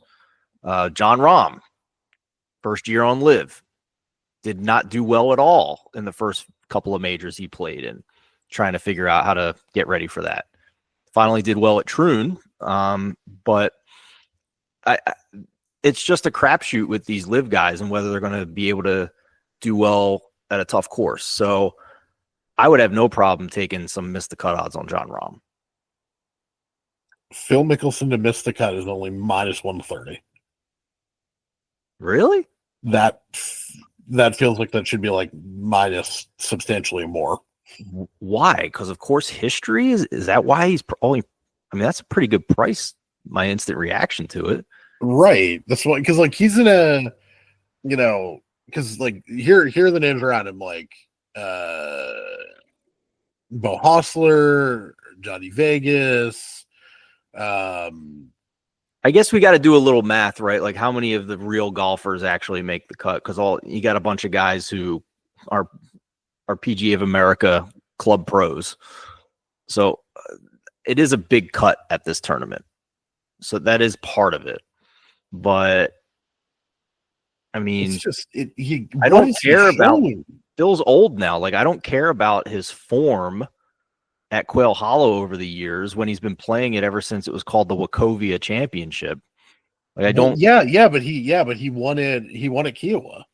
John Rahm, first year on Live, did not do well at all in the first couple of majors he played in, trying to figure out how to get ready for that. Finally did well at Troon, but it's just a crapshoot with these Live guys and whether they're going to be able to do well at a tough course. So I would have no problem taking some miss the cut odds on John Rahm. Phil Mickelson to miss the cut is only minus 130. Really? That feels like that should be like minus substantially more. Why? Because of course history is that why he's only? I mean, that's a pretty good price. My instant reaction to it, right? That's why, because like he's in a, because like here are the names around him, like Bo Hostler, Johnny Vegas. I guess we got to do a little math, right? Like how many of the real golfers actually make the cut? Because you got a bunch of guys who are PGA of America club pros. So it is a big cut at this tournament. So that is part of it. But I mean, it's just I don't care about Bill's old now. Like I don't care about his form at Quail Hollow over the years when he's been playing it ever since it was called the Wachovia Championship. Like I don't. But he won it. He won at Kiowa.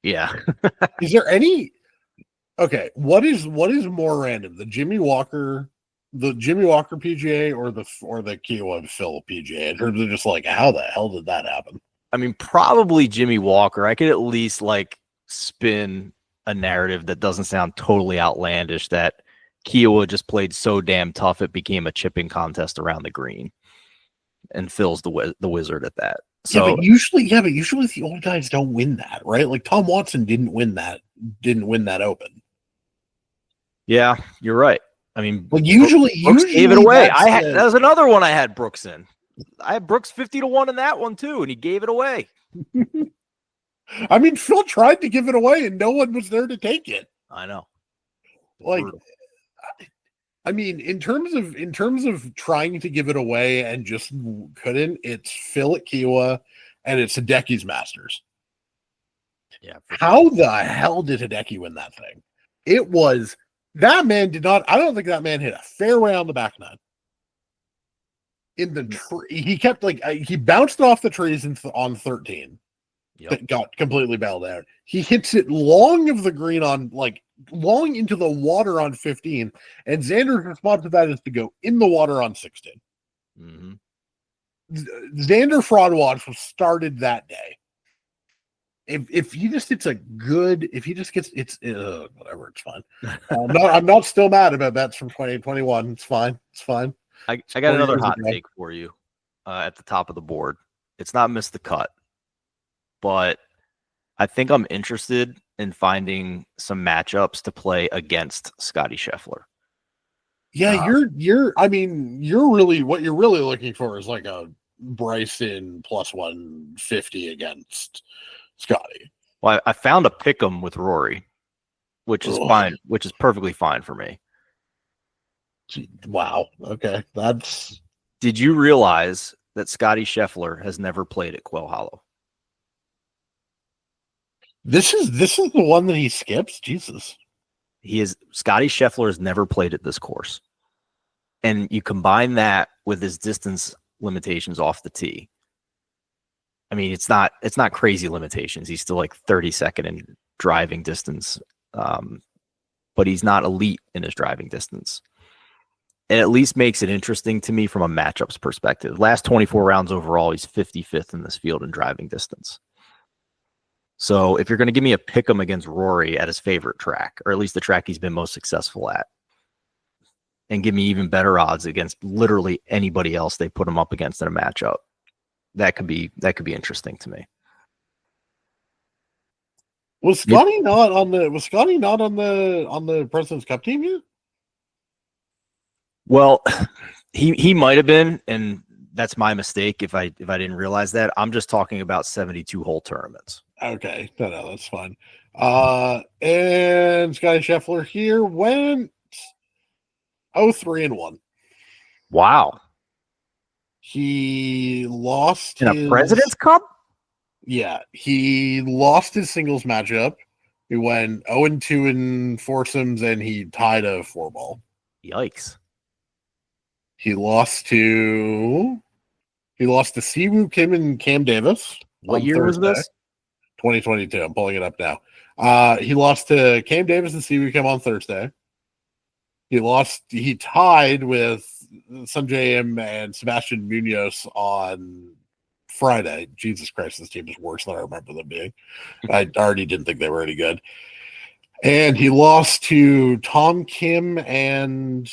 Yeah. Is there any? Okay, what is more random, the Jimmy Walker PGA or the Kiowa Phil PGA? In terms of just like how the hell did that happen? I mean, probably Jimmy Walker. I could at least like spin a narrative that doesn't sound totally outlandish that Kiowa just played so damn tough it became a chipping contest around the green, and Phil's the wizard at that. So, but usually the old guys don't win that, right? Like Tom Watson didn't win that Open. Yeah, you're right. I mean, but usually gave it away. That was another one I had Brooks in. I had Brooks 50-1 in that one too, and he gave it away. I mean, Phil tried to give it away, and no one was there to take it. I know. Like, I mean, in terms of trying to give it away and just couldn't, it's Phil at Kiowa, and it's Hideki's Masters. Yeah. How the hell did Hideki win that thing? It was that man did not. I don't think that man hit a fairway on the back nine. In the tree, he kept he bounced off the trees on 13. Yep. That got completely bailed out. He hits it long of the green on long into the water on 15, and Xander's response to that is to go in the water on 16. Mm-hmm. Xander Fraud Watch was started that day. If he just gets whatever, it's fine. I'm not still mad about that's from 2021. It's fine. I got another hot take for you at the top of the board. It's not miss the cut, but I think I'm interested in finding some matchups to play against Scotty Scheffler. Yeah, you're really what you're really looking for is like a Bryson plus 150 against Scotty. Well, I found a pick'em with Rory, which is fine, which is perfectly fine for me. Wow. Okay. Did you realize that Scotty Scheffler has never played at Quail Hollow? This is the one that he skips? Jesus. Scotty Scheffler has never played at this course. And you combine that with his distance limitations off the tee. I mean, it's not crazy limitations. He's still like 32nd in driving distance. But he's not elite in his driving distance. It at least makes it interesting to me from a matchups perspective. Last 24 rounds overall, he's 55th in this field in driving distance. So if you're going to give me a pick'em against Rory at his favorite track, or at least the track he's been most successful at, and give me even better odds against literally anybody else they put him up against in a matchup, that could be interesting to me. Was Scotty not on the President's Cup team here? Well, he might have been, and that's my mistake if I didn't realize that. I'm just talking about 72 hole tournaments. Okay, no, that's fine. And Scotty Scheffler here went 0-3-1. Wow. He lost in a President's Cup? Yeah, he lost his singles matchup. He went 0-2 in foursomes, and he tied a 4-ball. Yikes. He lost to Siwoo Kim and Cam Davis. What year was this? 2022. I'm pulling it up now. He lost to Cam Davis and Siwoo Kim on Thursday. He tied with Sanjay M and Sebastian Munoz on Friday. Jesus Christ, this team is worse than I remember them being. I already didn't think they were any good. And he lost to Tom Kim and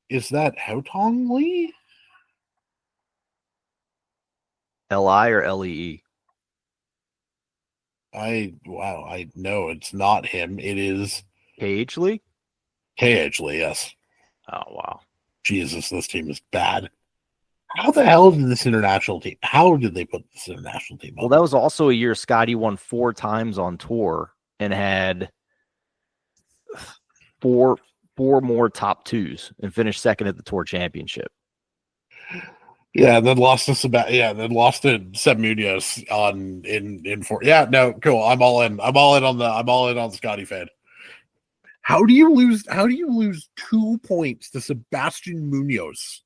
is that Haotong Lee? L-I or L-E-E? I know it's not him. It is K.H. Lee? K.H. Lee, yes. Oh, wow. Jesus, this team is bad. How the hell did this international team? How did they put this international team up? Well, that was also a year Scotty won 4 times on tour and had four more top twos and finished second at the tour championship. Yeah, and then lost to Seb Munoz in 4. Yeah, no, cool. I'm all in on the Scotty fan. How do you lose? How do you lose 2 points to Sebastian Munoz?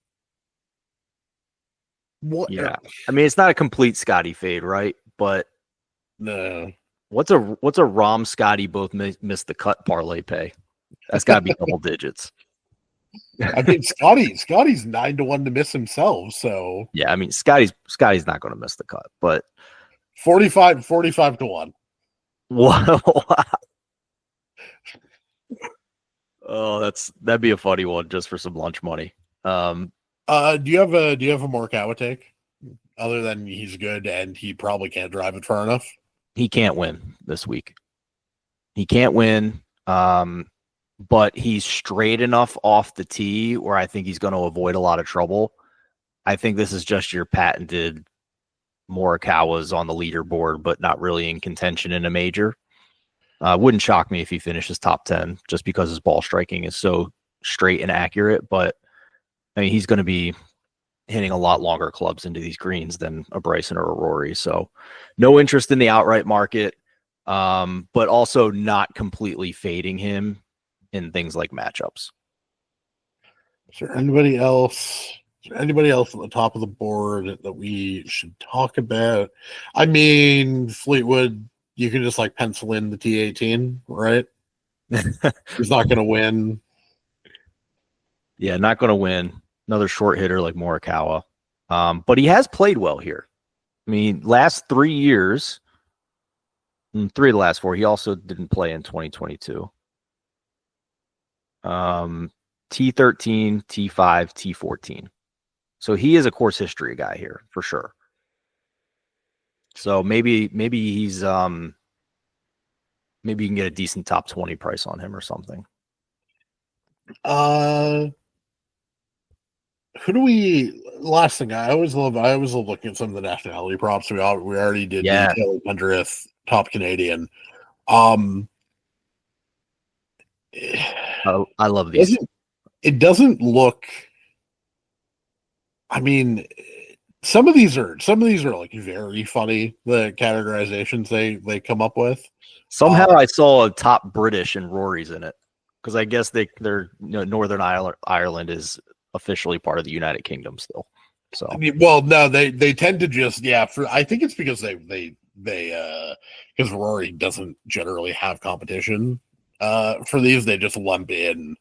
What? Yeah, I mean it's not a complete Scotty fade, right? But No. what's a Rom Scotty both missed the cut parlay pay? That's got to be double digits. I mean, Scotty's 9-1 to miss himself. So yeah, I mean Scotty's not going to miss the cut, but 45 to 1. Wow. Oh, that'd be a funny one just for some lunch money. Do you have a Morikawa take other than he's good and he probably can't drive it far enough? He can't win this week. He can't win. But he's straight enough off the tee where I think he's going to avoid a lot of trouble. I think this is just your patented Morikawa's on the leaderboard, but not really in contention in a major. Wouldn't shock me if he finishes top 10 just because his ball striking is so straight and accurate. But I mean, he's going to be hitting a lot longer clubs into these greens than a Bryson or a Rory. So no interest in the outright market, but also not completely fading him in things like matchups. Is there anybody else at the top of the board that we should talk about? I mean, Fleetwood, you can just like pencil in the T18, right? He's not going to win. Yeah, not going to win. Another short hitter like Morikawa. But he has played well here. I mean, last 3 years, 3 of the last 4, he also didn't play in 2022. T13, T5, T14. So he is a course history guy here for sure. So maybe he's maybe you can get a decent top 20 price on him or something. Who do we? Last thing, I always love looking at some of the nationality props. We already did. Yeah. Taylor Pendrith, top Canadian. I love these. It doesn't look. I mean, some of these are like very funny. The categorizations they come up with. Somehow I saw a top British and Rory's in it because I guess they're Northern Ireland is officially part of the United Kingdom still. So I mean, well, no, they tend to just I think it's because they because Rory doesn't generally have competition. For these, they just lump in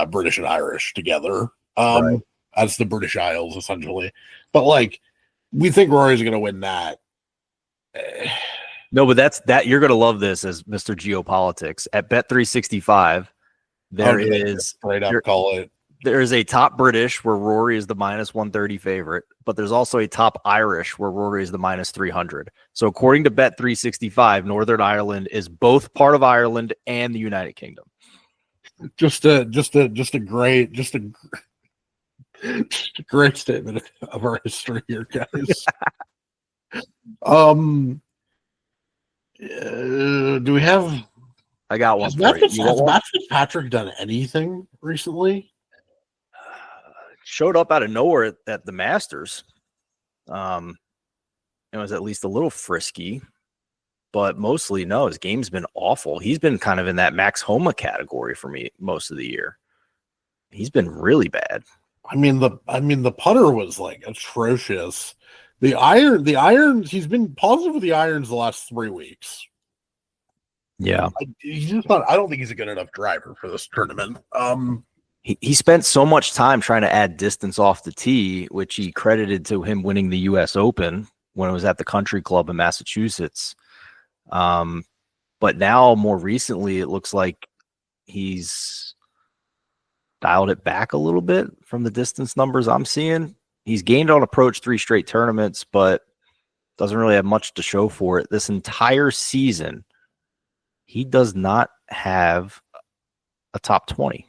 British and Irish together right. as the British Isles, essentially. But like, we think Rory's going to win that. No, but that you're going to love this as Mr. Geopolitics at Bet365. There is a top British where Rory is the -130 favorite, but there's also a top Irish where Rory is the -300. So according to Bet365, Northern Ireland is both part of Ireland and the United Kingdom. Just a great statement of our history here, guys. Do we have? I got one. Has Matt Fitzpatrick done anything recently? Showed up out of nowhere at the Masters. It was at least a little frisky, but mostly no. His game's been awful. He's been kind of in that Max Homa category for me most of the year. He's been really bad. I mean the putter was like atrocious. The irons. He's been positive with the irons the last 3 weeks. Yeah, I don't think he's a good enough driver for this tournament. He spent so much time trying to add distance off the tee, which he credited to him winning the U.S. Open when it was at the Country Club in Massachusetts. But now, more recently, it looks like he's dialed it back a little bit from the distance numbers I'm seeing. He's gained on approach 3 straight tournaments, but doesn't really have much to show for it. This entire season, he does not have a top 20.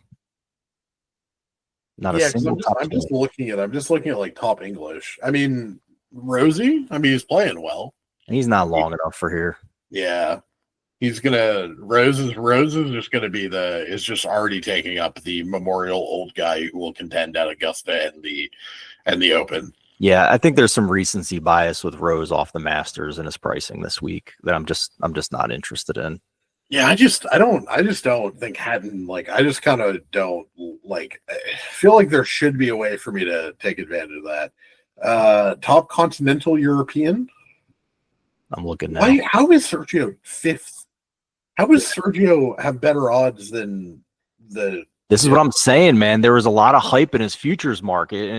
Not a single top 20. I'm just looking at like top English. I mean, Rosie, he's playing well. He's not long enough for here. Yeah. He's gonna Rose is just gonna be is just already taking up the memorial old guy who will contend at Augusta and the Open. Yeah, I think there's some recency bias with Rose off the Masters and his pricing this week that I'm just not interested in. Yeah, I just don't think Hatton, like, I just kind of don't, like, I feel like there should be a way for me to take advantage of that. Top continental European. I'm looking now. Why? How is Sergio fifth? How does Sergio have better odds than the? This is what I'm saying, man. There was a lot of hype in his futures market, and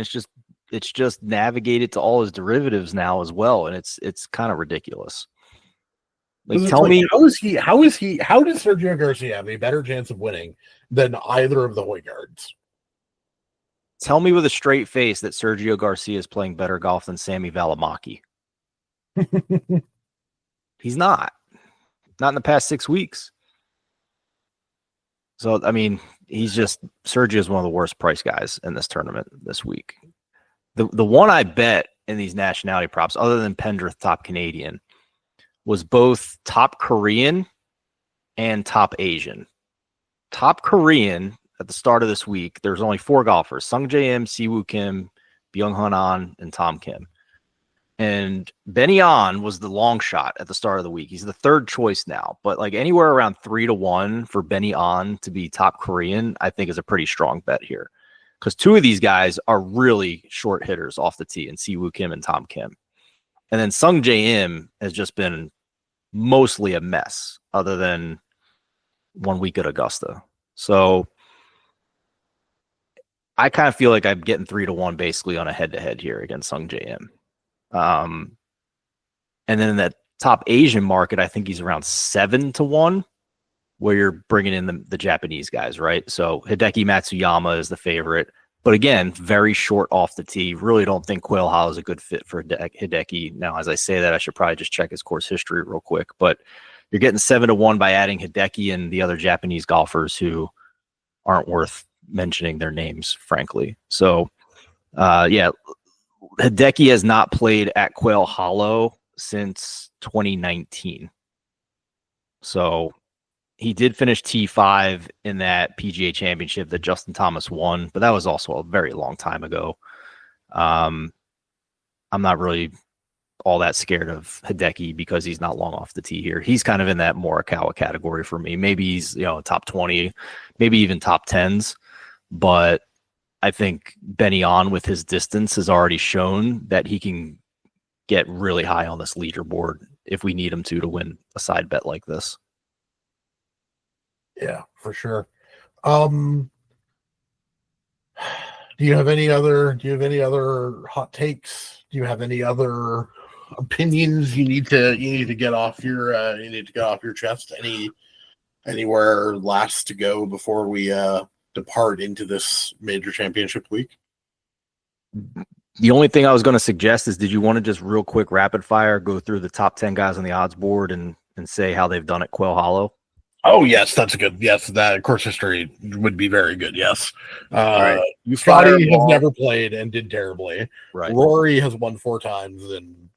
it's just navigated to all his derivatives now as well, and it's kind of ridiculous. Like, tell me, how does Sergio Garcia have a better chance of winning than either of the Hoygards? Tell me with a straight face that Sergio Garcia is playing better golf than Sammy Valimaki. He's not in the past 6 weeks. So, I mean, Sergio is one of the worst price guys in this tournament this week. The one I bet in these nationality props, other than Pendrith top Canadian, was both top Korean and top Asian. Top Korean at the start of this week, there's only 4 golfers: Sung Jae Im, Siwoo Kim, Byung-hun An, and Tom Kim. And Benny An was the long shot at the start of the week. He's the third choice now, but like anywhere around 3-1 for Benny An to be top Korean, I think is a pretty strong bet here, because 2 of these guys are really short hitters off the tee, and Siwoo Kim and Tom Kim. And then Sung Jae Im has just been mostly a mess, other than 1 week at Augusta. So I kind of feel like I'm getting 3-1 basically on a head-to-head here against Sung Jae Im. And then in that top Asian market, I think he's around 7-1, where you're bringing in the Japanese guys, right? So Hideki Matsuyama is the favorite, but again, very short off the tee. Really don't think Quail Hollow is a good fit for Hideki. Now, as I say that, I should probably just check his course history real quick, but you're getting 7-1 by adding Hideki and the other Japanese golfers who aren't worth mentioning their names, frankly. So, yeah, Hideki has not played at Quail Hollow since 2019. So he did finish T5 in that PGA Championship that Justin Thomas won, but that was also a very long time ago. I'm not really all that scared of Hideki because he's not long off the tee here. He's kind of in that Morikawa category for me. Maybe he's, top 20, maybe even top 10s, but I think Benny On with his distance has already shown that he can get really high on this leaderboard if we need him to win a side bet like this. Yeah, for sure. Do you have any other hot takes? Do you have any other opinions you need to get off your chest? Anywhere last to go before we depart into this major championship week? The only thing I was going to suggest is, did you want to just real quick rapid fire go through the top 10 guys on the odds board and say how they've done at Quail Hollow? Oh yes, that's a good. Yes, that course history would be very good. Yes, right. Scotty has never played and did terribly. Right. Rory has won 4 times and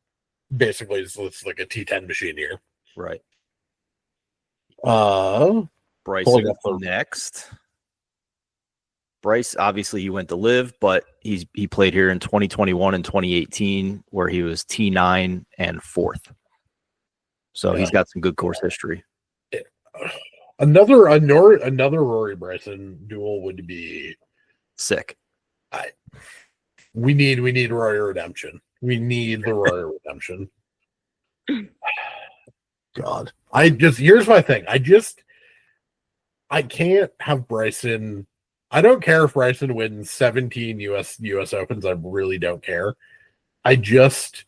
basically it's like a T10 machine here. Right. Bryson next. Bryce, obviously, he went to live, but he played here in 2021 and 2018, where he was T9 and 4th. So he's got some good course history. Another Rory Bryson duel would be sick. We need Rory redemption. We need the Rory redemption. God, here's my thing. I can't have Bryson. I don't care if Bryson wins 17 US Opens. I really don't care. I need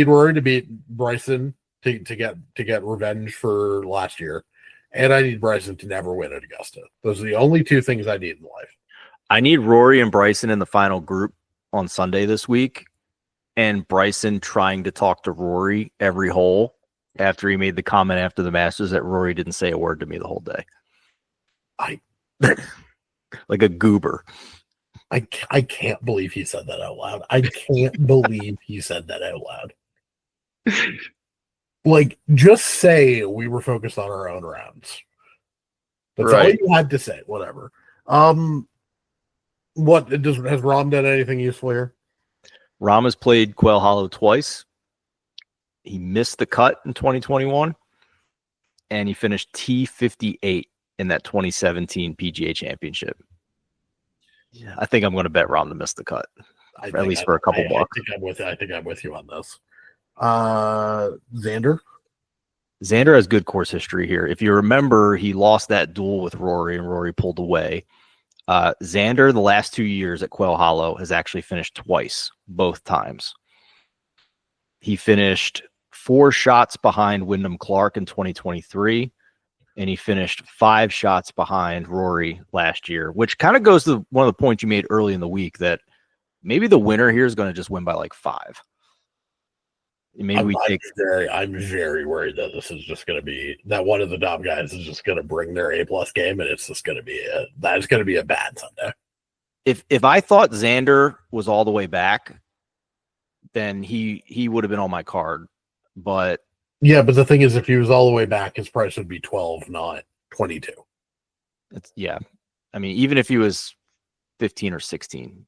Rory to beat Bryson to get revenge for last year, and I need Bryson to never win at Augusta. Those are the only 2 things I need in life. I need Rory and Bryson in the final group on Sunday this week, and Bryson trying to talk to Rory every hole after he made the comment after the Masters that Rory didn't say a word to me the whole day. Like a goober. I can't believe he said that out loud. I can't believe he said that out loud. Like, just say we were focused on our own rounds. That's all you had to say. Whatever. Has Rom done anything useful here? Rom has played Quail Hollow twice. He missed the cut in 2021. and he finished T58 in that 2017 PGA Championship. Yeah, I think I'm going to bet Rahm to miss the cut, at least for a couple bucks. I think I'm with you on this. Xander. Xander has good course history here. If you remember, he lost that duel with Rory, and Rory pulled away. Xander, the last 2 years at Quail Hollow, has actually finished twice, both times. He finished 4 shots behind Wyndham Clark in 2023, and he finished 5 shots behind Rory last year, which kind of goes to one of the points you made early in the week that maybe the winner here is going to just win by like 5. Maybe I'm very worried that this is just going to be that one of the top guys is just going to bring their A+ game, and it's just going to be a bad Sunday. If I thought Xander was all the way back, then he would have been on my card. But yeah, but the thing is, if he was all the way back, his price would be 12, not 22. Yeah. I mean, even if he was 15 or 16,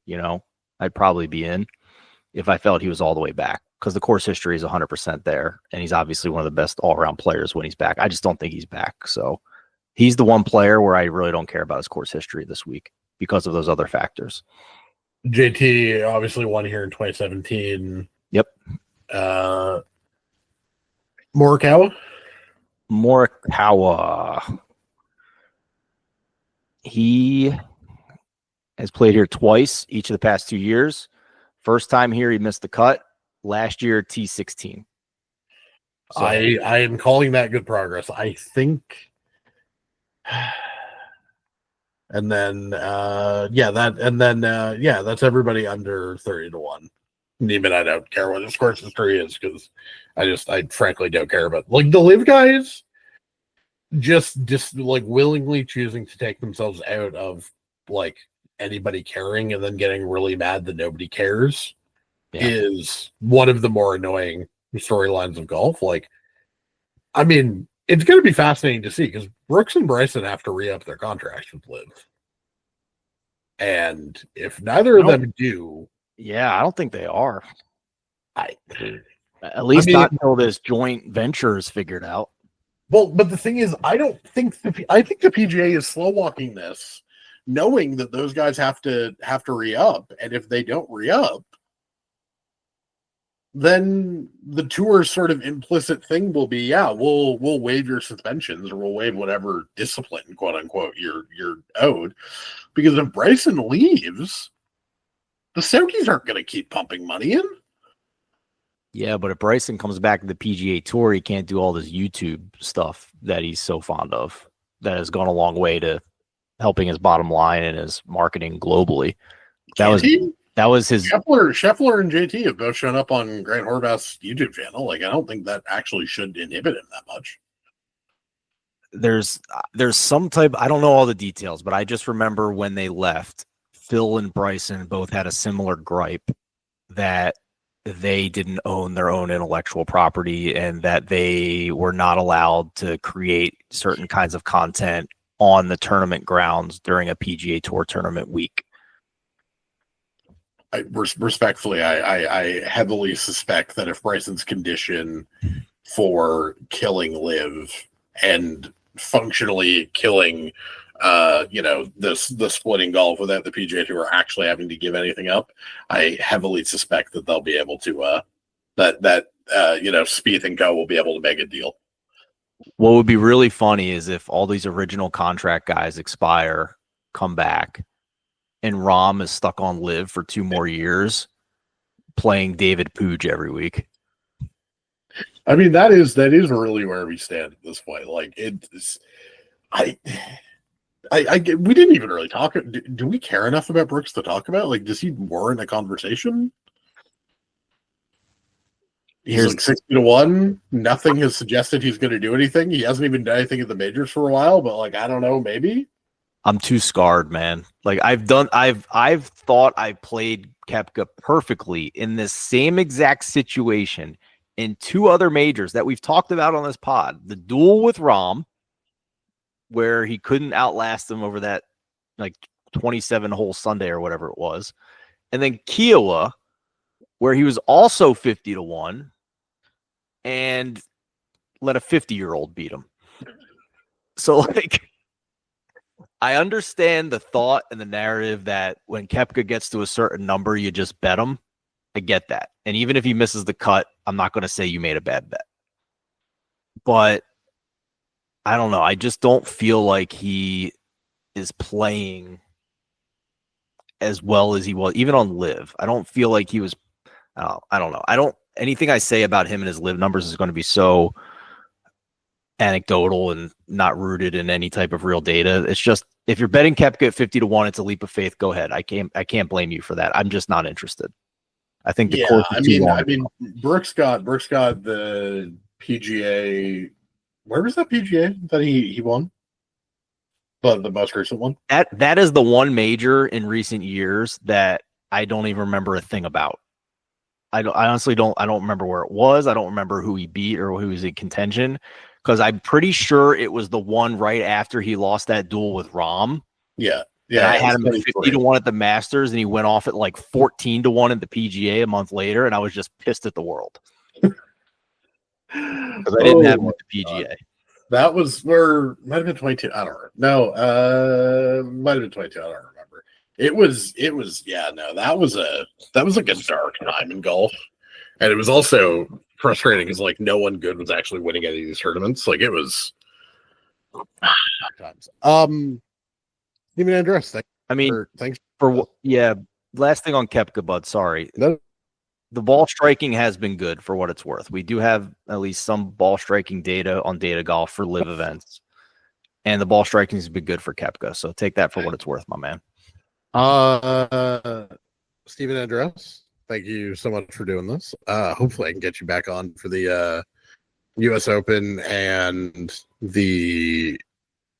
I'd probably be in if I felt he was all the way back, because the course history is 100% there, and he's obviously one of the best all-around players when he's back. I just don't think he's back. So he's the one player where I really don't care about his course history this week because of those other factors. JT obviously won here in 2017. Yep. Morikawa. He has played here twice each of the past 2 years. First time here, he missed the cut. Last year, T16. So, I am calling that good progress. I think. And then, that's everybody under 30-1. Even I don't care what his course history is, because I frankly don't care about like the live guys. Just like willingly choosing to take themselves out of like anybody caring and then getting really mad that nobody cares is one of the more annoying storylines of golf. Like, I mean, it's going to be fascinating to see because Brooks and Bryson have to re-up their contracts with Liv. And if neither of them do... Yeah, I don't think they are. At least not until this joint venture is figured out. Well, but the thing is, I think the PGA is slow walking this, knowing that those guys have to re-up, and if they don't re-up, then the tour's sort of implicit thing will be, we'll waive your suspensions, or we'll waive whatever discipline, quote unquote, you're owed. Because if Bryson leaves, the Saudis aren't going to keep pumping money in. Yeah, but if Bryson comes back to the PGA Tour, he can't do all this YouTube stuff that he's so fond of. That has gone a long way to helping his bottom line and his marketing globally. That was his. Scheffler and JT have both shown up on Grant Horvath's YouTube channel. Like, I don't think that actually should inhibit him that much. There's some type. I don't know all the details, but I just remember when they left, Phil and Bryson both had a similar gripe that they didn't own their own intellectual property and that they were not allowed to create certain kinds of content on the tournament grounds during a PGA Tour tournament week. Respectfully, I heavily suspect that if Bryson's condition for killing Liv and functionally killing the splitting golf without the PGA Tour actually having to give anything up, I heavily suspect that they'll be able to Spieth and Co will be able to make a deal. What would be really funny is if all these original contract guys expire, come back, and Rahm is stuck on Liv for 2 more years, playing David Pooch every week. I mean, that is really where we stand at this point. Like, it's we didn't even really talk. Do we care enough about Brooks to talk about? Like, does he warrant a conversation? He's like 60-1. Nothing has suggested he's going to do anything. He hasn't even done anything at the majors for a while. But like, I don't know, maybe. I'm too scarred, man. Like I've thought I played Koepka perfectly in this same exact situation in 2 other majors that we've talked about on this pod. The duel with Rahm, where he couldn't outlast him over that like 27-hole Sunday or whatever it was. And then Kiowa, where he was also 50-1 and let a 50-year-old beat him. So like, I understand the thought and the narrative that when Koepka gets to a certain number, you just bet him. I get that. And even if he misses the cut, I'm not going to say you made a bad bet. But I don't know. I just don't feel like he is playing as well as he was, even on live. I don't feel like he was. I don't know. Anything I say about him and his live numbers is going to be so anecdotal and not rooted in any type of real data. It's just, if you're betting Koepka at 50-1, it's a leap of faith. Go ahead. I can't blame you for that. I'm just not interested. I think the course is too long. I mean, Brooks got the PGA. Where was that PGA that he won? But the most recent one. That is the one major in recent years that I don't even remember a thing about. I honestly don't remember where it was. I don't remember who he beat or who was in contention, because I'm pretty sure it was the one right after he lost that duel with Rahm. Yeah. I had him at 50-1 at the Masters, and he went off at like 14-1 at the PGA a month later, and I was just pissed at the world because I didn't have him at the PGA. God. That was where might have been 22. I don't know. No, might have been 22. I don't remember. It was. Yeah, no, that was like a dark time in golf, and it was also frustrating because like no one good was actually winning any of these tournaments. Like it was. Times. Stephen Andress. Thanks for last thing on Koepka, bud. Sorry. No. The ball striking has been good for what it's worth. We do have at least some ball striking data on Data Golf for live events, and the ball striking has been good for Koepka. So take that for what it's worth, my man. Stephen Andress, thank you so much for doing this. Hopefully I can get you back on for the US Open and the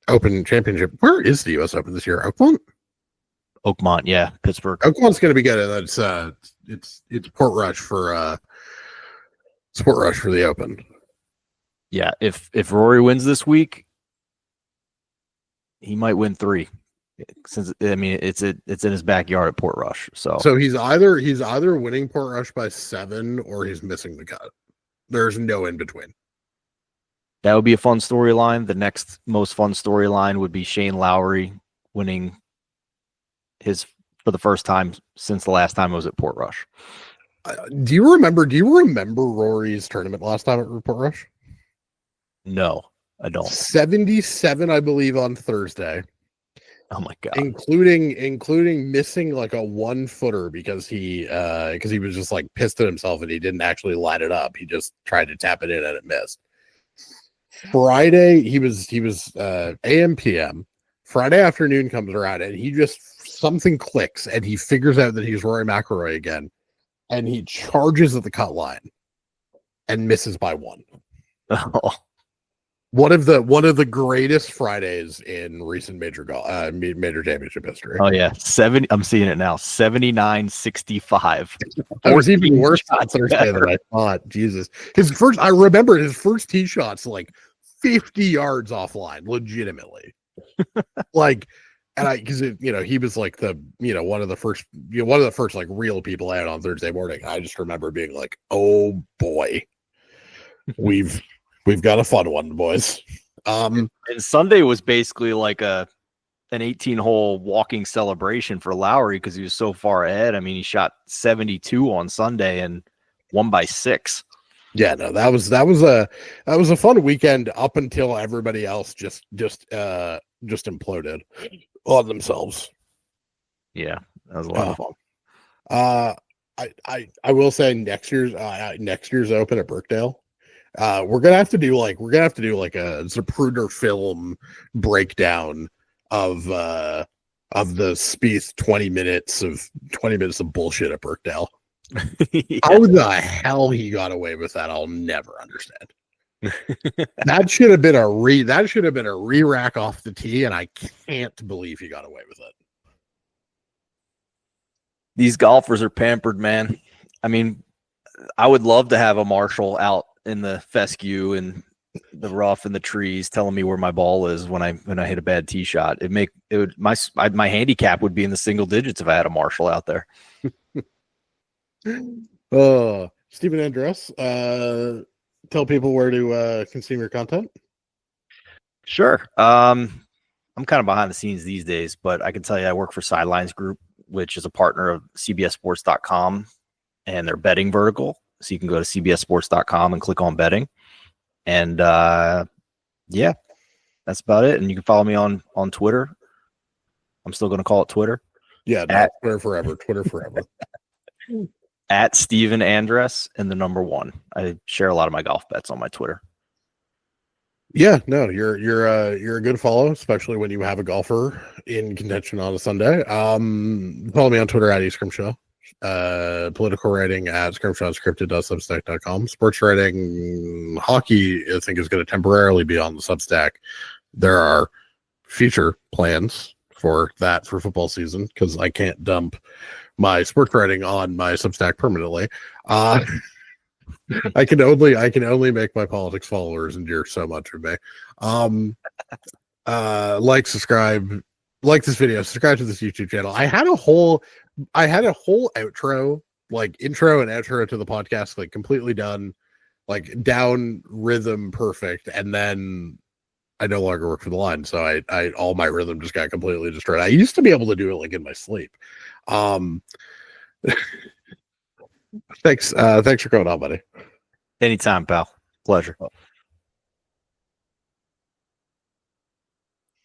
Open Championship. Where is the US Open this year? Oakmont, yeah, Pittsburgh. Oakmont's going to be good. It's Portrush for the Open. Yeah, if Rory wins this week, he might win 3. Since it's in his backyard at Portrush. So he's either winning Portrush by 7 or he's missing the cut. There's no in between. That would be a fun storyline. The next most fun storyline would be Shane Lowry winning his for the first time since the last time it was at Portrush. Do you remember Rory's tournament last time at Portrush? No, I don't. 77, I believe, on Thursday. Oh my god! Including missing like a 1-footer because he was just like pissed at himself and he didn't actually line it up. He just tried to tap it in and it missed. Friday he was AM PM. Friday afternoon comes around and he just something clicks and he figures out that he's Rory McIlroy again, and he charges at the cut line and misses by 1. Oh. One of the greatest Fridays in recent major championship history. Oh yeah, I'm seeing it now. 79-65. It was even worse on Thursday than I thought. Jesus, I remember his first tee shots like 50 yards offline, legitimately. Because he was like one of the first like real people out on Thursday morning. I just remember being like, oh boy, we've got a fun one, boys. And Sunday was basically like an 18-hole walking celebration for Lowry because he was so far ahead. I mean, he shot 72 on Sunday and won by 6. Yeah, no, that was a fun weekend up until everybody else just imploded on themselves. Yeah, that was a lot of fun. I will say next year's Open at Brookdale. We're gonna have to do like a Zapruder film breakdown of the Spieth 20 minutes of bullshit at Brookdale. Yeah. How the hell he got away with that, I'll never understand. That should have been a re-rack off the tee, and I can't believe he got away with it. These golfers are pampered, man. I mean, I would love to have a marshal out in the fescue and the rough and the trees telling me where my ball is when I hit a bad tee shot. My handicap would be in the single digits if I had a marshal out there. Stephen Andress, tell people where to consume your content. Sure. I'm kind of behind the scenes these days, but I can tell you I work for Sidelines Group, which is a partner of CBSSports.com and their betting vertical. So you can go to CBSSports.com and click on betting. And yeah, that's about it. And you can follow me on Twitter. I'm still going to call it Twitter. Yeah, no, Twitter forever. Twitter forever. At Stephen Andress and the number 1. I share a lot of my golf bets on my Twitter. Yeah, no, you're a good follow, especially when you have a golfer in contention on a Sunday. Follow me on Twitter at eScrimshaw. Political writing at scrimshawscripted.substack.com. Sports writing, hockey, I think, is going to temporarily be on the Substack. There are future plans for that for football season because I can't dump my sports writing on my Substack permanently. I can only make my politics followers endure so much of me. Subscribe, like this video, subscribe to this YouTube channel. I had a whole outro, like intro and outro to the podcast, like completely done, like down rhythm perfect, and then I no longer work for the line, so I all my rhythm just got completely destroyed. I used to be able to do it like in my sleep. Thanks for coming on, buddy. Anytime, pal. Pleasure.